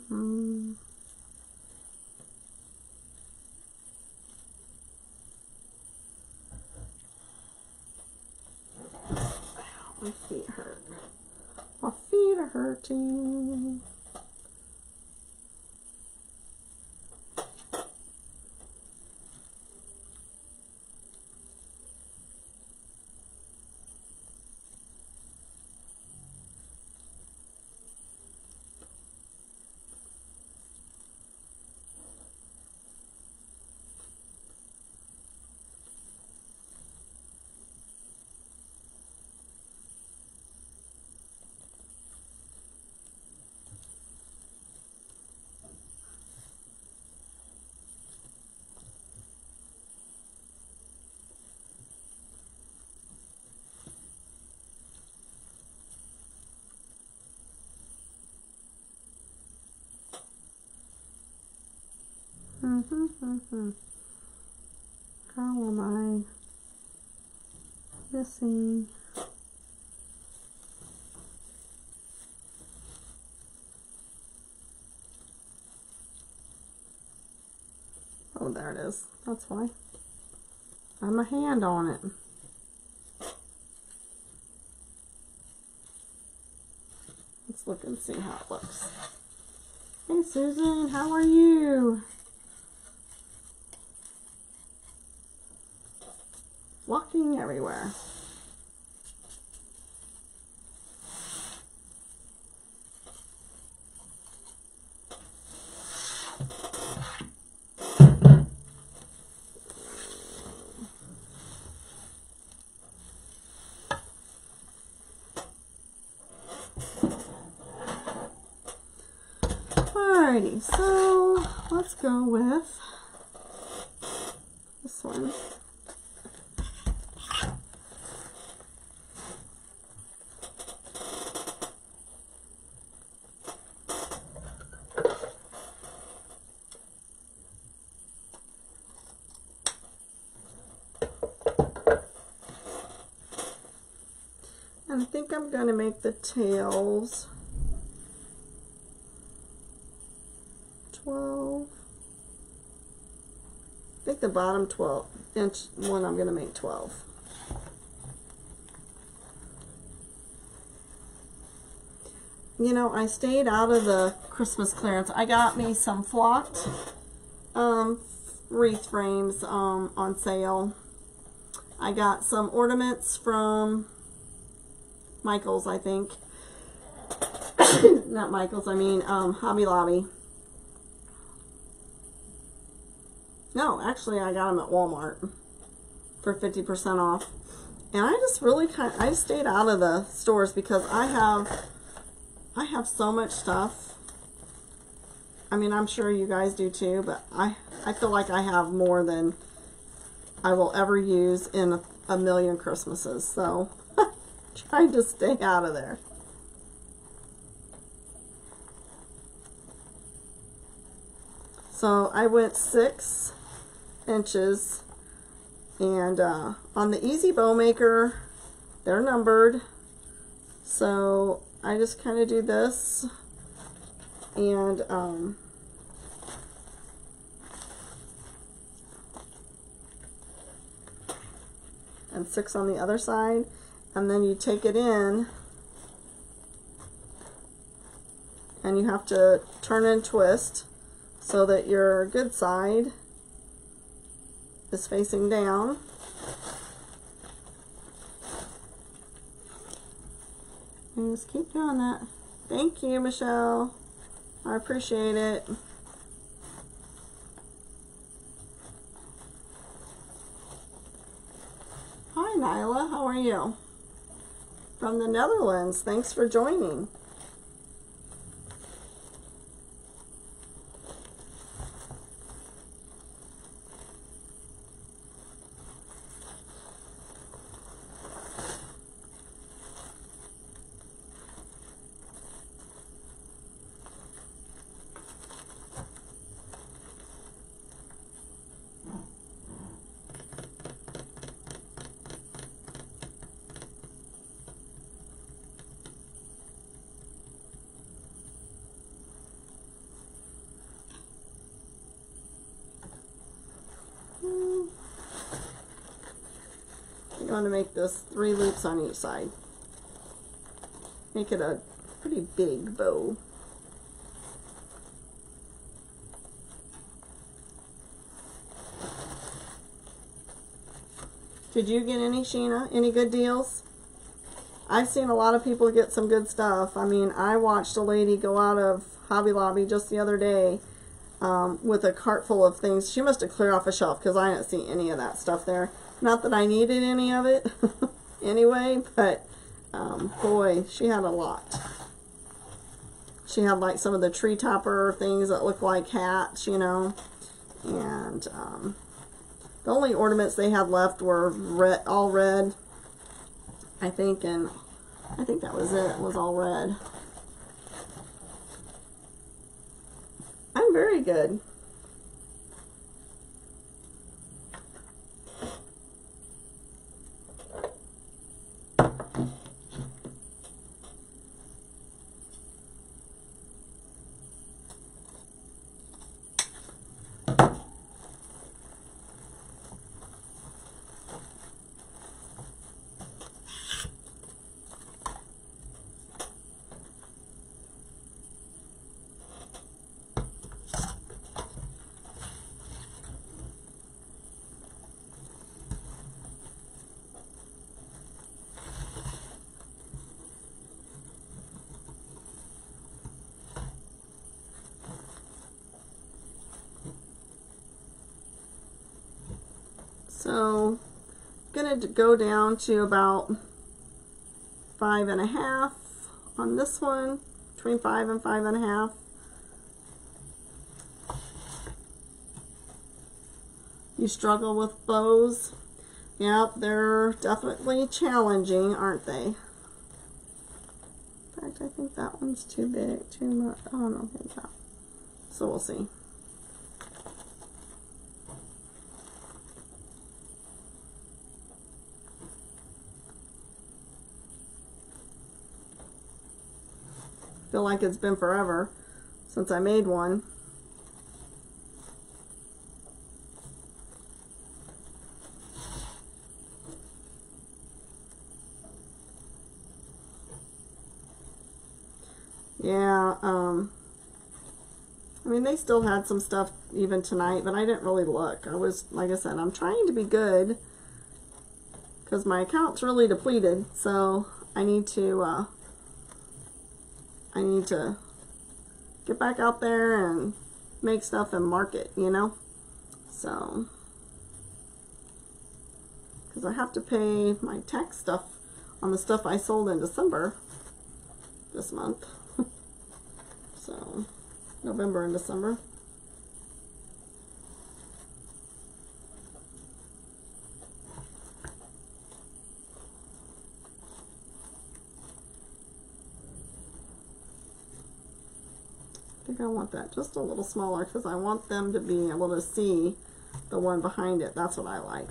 feet hurt. My feet are hurting. How am I missing? Oh, there it is. That's why. I have my hand on it. Let's look and see how it looks. Hey, Susan, how are you? Walking everywhere. Alrighty, so let's go with this one. And I think I'm going to make the tails 12. I think the bottom 12-inch one I'm going to make 12. You know, I stayed out of the Christmas clearance. I got me some flocked wreath frames on sale. I got some ornaments from Michael's, I think. Not Michael's, I mean Hobby Lobby. No, actually I got them at Walmart for 50% off. And I just really I just stayed out of the stores because I have so much stuff. I mean, I'm sure you guys do too, but I feel like I have more than I will ever use in a million Christmases. So trying to stay out of there. So I went 6 inches, and on the Easy Bow Maker, they're numbered. So I just kind of do this, and and 6 on the other side. And then you take it in and you have to turn and twist so that your good side is facing down. Just keep doing that. Thank you, Michelle. I appreciate it. Hi, Nyla. How are you? From the Netherlands. Thanks for joining. I'm going to make this 3 loops on each side. Make it a pretty big bow. Did you get any, Sheena? Any good deals? I've seen a lot of people get some good stuff. I mean, I watched a lady go out of Hobby Lobby just the other day with a cart full of things. She must have cleared off a shelf because I didn't see any of that stuff there. Not that I needed any of it anyway, but boy, she had a lot. She had like some of the tree topper things that look like hats, you know, and the only ornaments they had left were red, all red, I think, and I think that was it. It was all red. I'm very good. So I'm going to go down to about 5.5 on this one, between 5 and 5.5. You struggle with bows? Yep, they're definitely challenging, aren't they? In fact, I think that one's too big, too much. Oh, no, I think that. So we'll see. Feel like it's been forever since I made one. Yeah, I mean, they still had some stuff even tonight, but I didn't really look. I was, like I said, I'm trying to be good because my account's really depleted, so I need to get back out there and make stuff and market, you know? So, because I have to pay my tax stuff on the stuff I sold in December this month. So, November and December. I think I want that just a little smaller because I want them to be able to see the one behind it. That's what I like.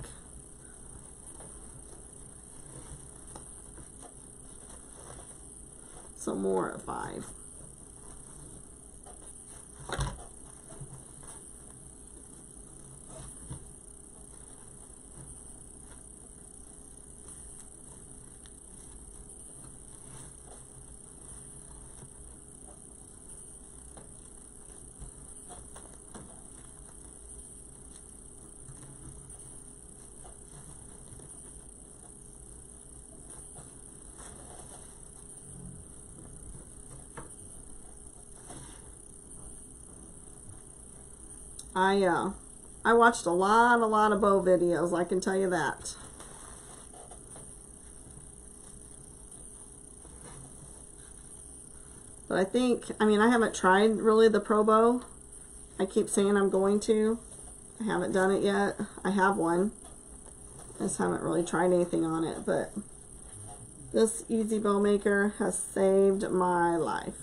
So more at 5. I watched a lot of bow videos, I can tell you that. But I think, I mean, I haven't tried really the Pro Bow. I keep saying I'm going to. I haven't done it yet. I have one. I just haven't really tried anything on it, but this Easy Bow Maker has saved my life.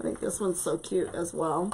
I think this one's so cute as well.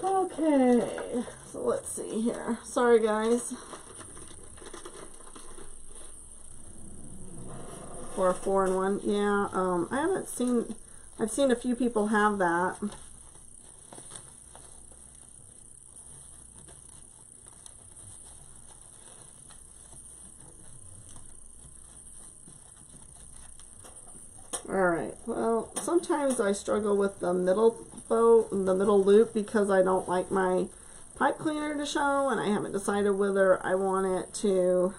Okay, so let's see here. Sorry guys. For a 4-in-1. Yeah, I haven't seen, I've seen a few people have that. Alright, well, sometimes I struggle with the middle bow, the middle loop, because I don't like my pipe cleaner to show, and I haven't decided whether I want it to,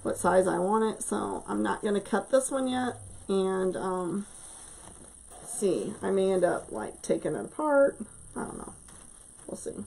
what size I want it, so I'm not going to cut this one yet, and see, I may end up like taking it apart, I don't know, we'll see.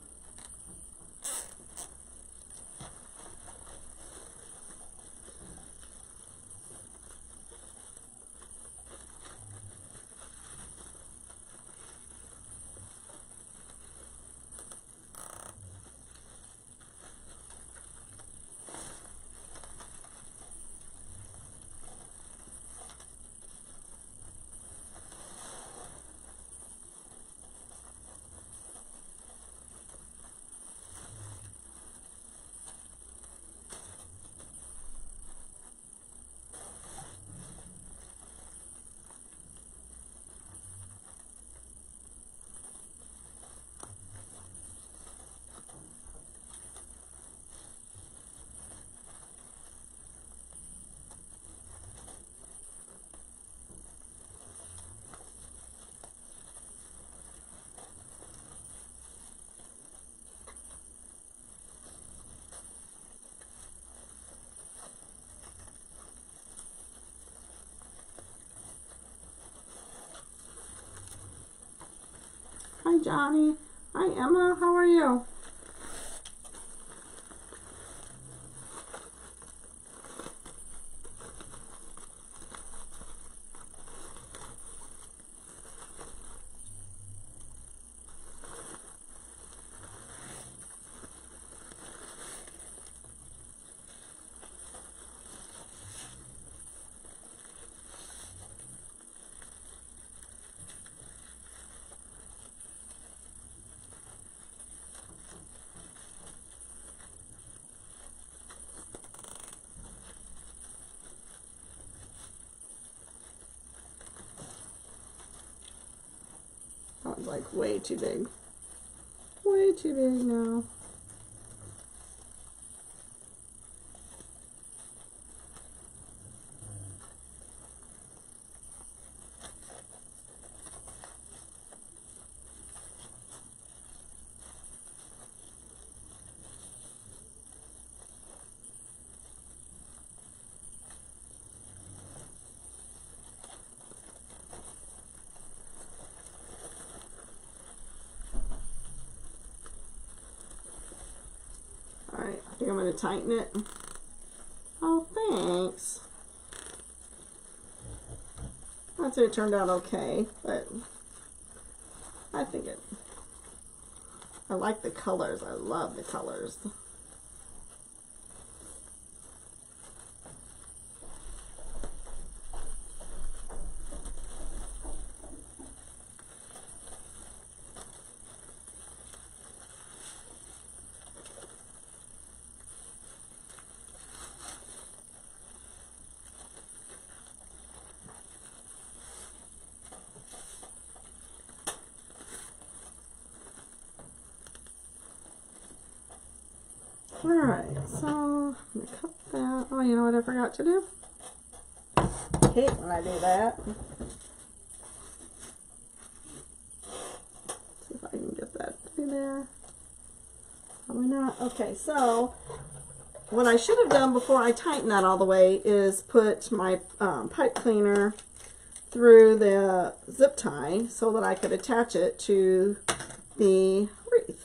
Hi, Johnny. Hi, Emma. How are you? That was like way too big. Way too big now. Alright, I think I'm going to tighten it. Oh, thanks. I'd say it turned out okay, but I think I like the colors. I love the colors. Alright, so I'm going to cut that. Oh, you know what I forgot to do? I hate when I do that. See if I can get that through there. Probably not. Okay, so what I should have done before I tighten that all the way is put my pipe cleaner through the zip tie so that I could attach it to the wreath.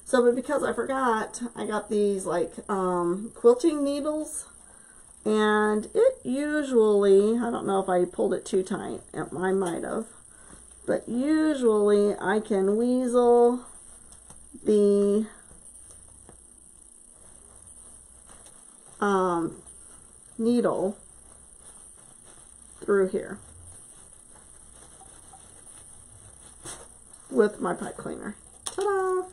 So, but because I forgot, I got these like quilting needles, and it usually, I don't know if I pulled it too tight, I might have, but usually I can weasel the needle through here with my pipe cleaner. Ta-da!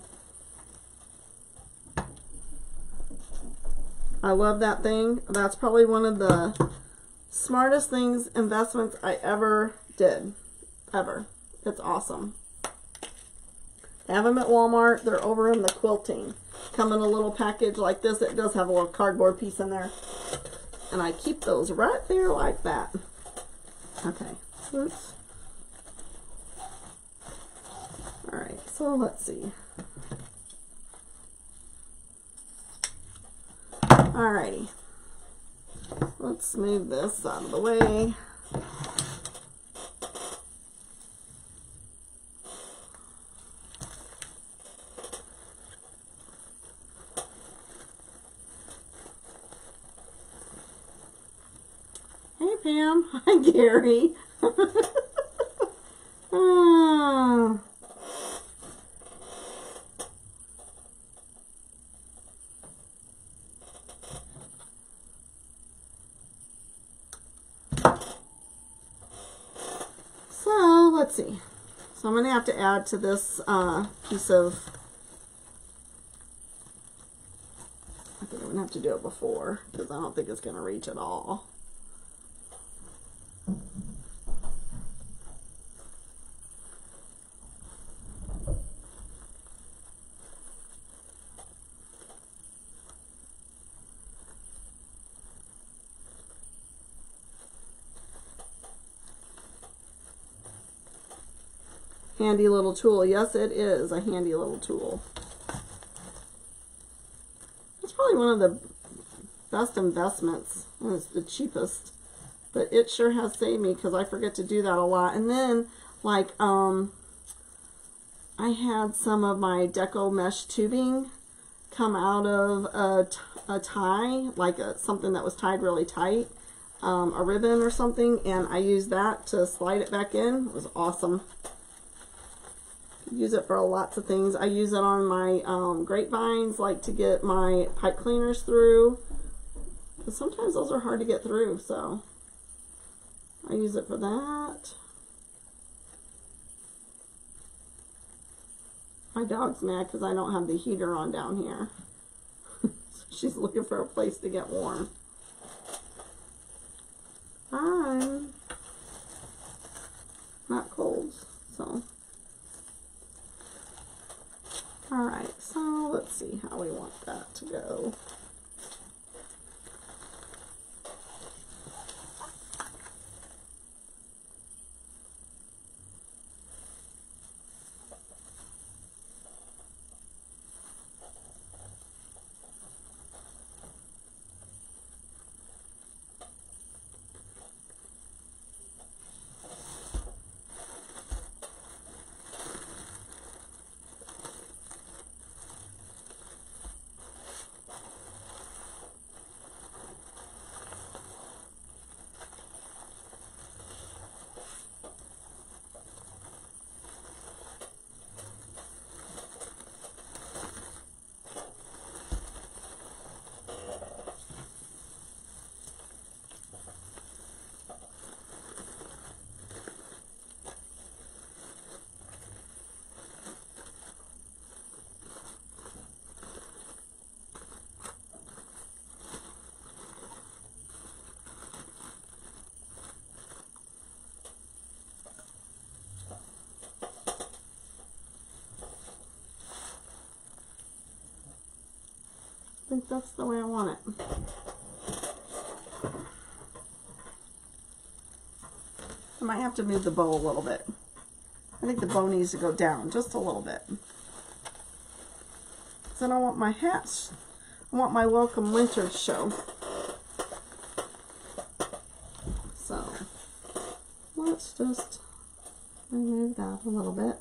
I love that thing. That's probably one of the smartest investments I ever did. Ever. It's awesome. I have them at Walmart. They're over in the quilting. Come in a little package like this. It does have a little cardboard piece in there. And I keep those right there like that. Okay. Oops. Alright, so let's see. Alrighty, let's move this out of the way. Hey Pam, hi Gary. Oh. Let's see. So I'm going to have to add to this piece of, I think I'm going to have to do it before because I don't think it's going to reach at all. Handy little tool. Yes, it is a handy little tool. It's probably one of the best investments, and it's the cheapest, but it sure has saved me because I forget to do that a lot. And then like I had some of my deco mesh tubing come out of a tie, like something that was tied really tight, a ribbon or something, and I used that to slide it back in. It was awesome. Use it for lots of things. I use it on my grapevines, like to get my pipe cleaners through. But sometimes those are hard to get through, so I use it for that. My dog's mad because I don't have the heater on down here. So she's looking for a place to get warm. I'm not cold, so. Alright, so let's see how we want that to go. I think that's the way I want it. I might have to move the bow a little bit. I think the bow needs to go down just a little bit. Then I want my hats. I want my welcome winter to show. So let's just remove that a little bit.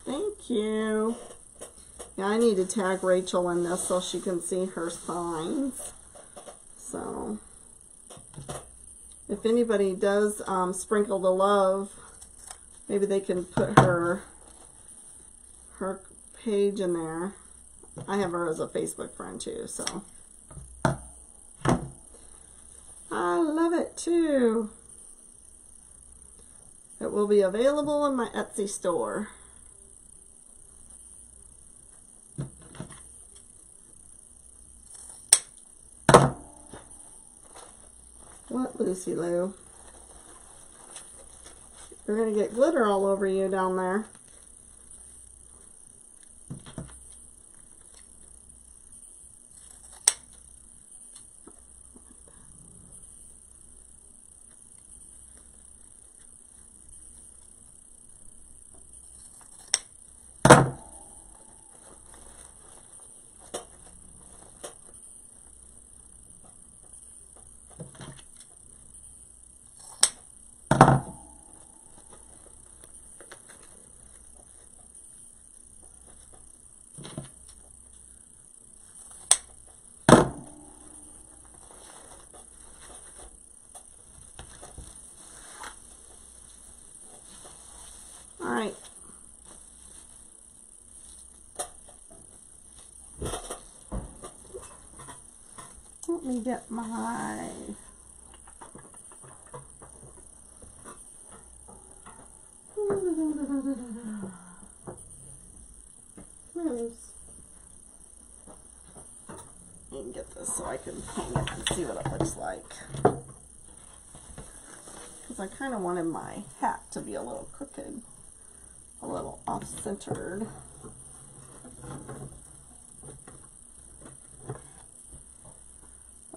Thank you. Yeah, I need to tag Rachel in this so she can see her signs. So, if anybody does sprinkle the love, maybe they can put her page in there. I have her as a Facebook friend too, so. I love it too. It will be available in my Etsy store. What, Lucy Lou? You're going to get glitter all over you down there. let me get my Mittens. And get this so I can hang it and see what it looks like. Because I kind of wanted my hat to be a little crooked, a little off-centered.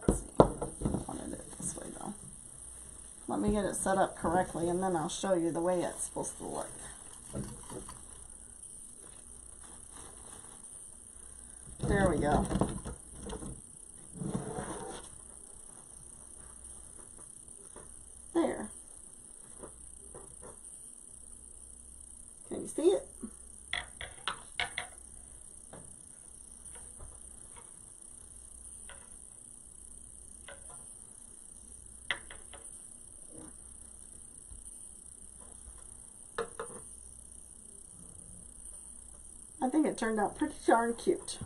Let's see. I wanted it this way though. Let me get it set up correctly and then I'll show you the way it's supposed to look. There we go. There. Can you see it? I think it turned out pretty darn cute.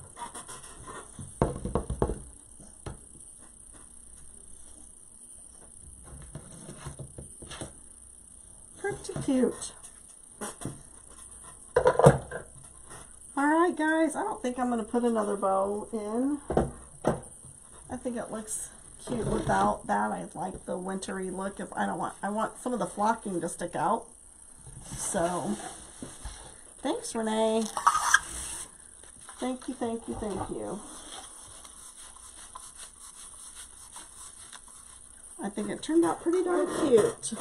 Pretty cute. Alright guys, I don't think I'm going to put another bow in. I think it looks cute without that. I like the wintry look. If I want some of the flocking to stick out. So, thanks Renee. Thank you, thank you, thank you. I think it turned out pretty darn cute.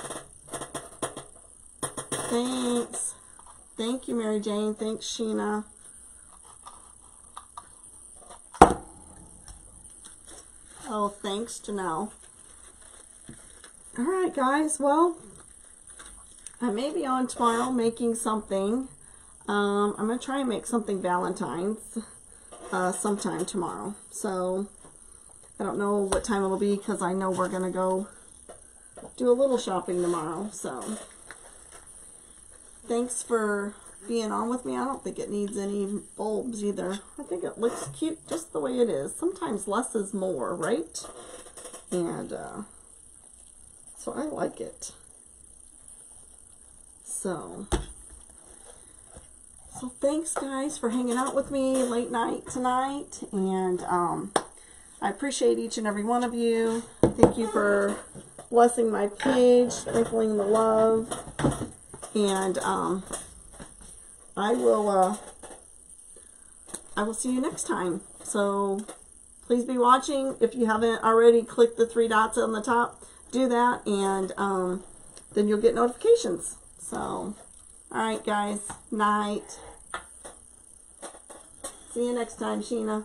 Thanks. Thank you, Mary Jane. Thanks, Sheena. Oh, thanks, Janelle. Alright, guys. Well, I may be on tomorrow making something. I'm going to try and make something Valentine's sometime tomorrow. So, I don't know what time it'll be because I know we're going to go do a little shopping tomorrow. So, thanks for being on with me. I don't think it needs any bulbs either. I think it looks cute just the way it is. Sometimes less is more, right? And so I like it. So thanks guys for hanging out with me late night tonight. And I appreciate each and every one of you. Thank you for blessing my page, sprinkling the love. And I will see you next time. So please be watching. If you haven't already, click the 3 dots on the top. Do that, and then you'll get notifications. So, alright guys, night. See you next time, Sheena.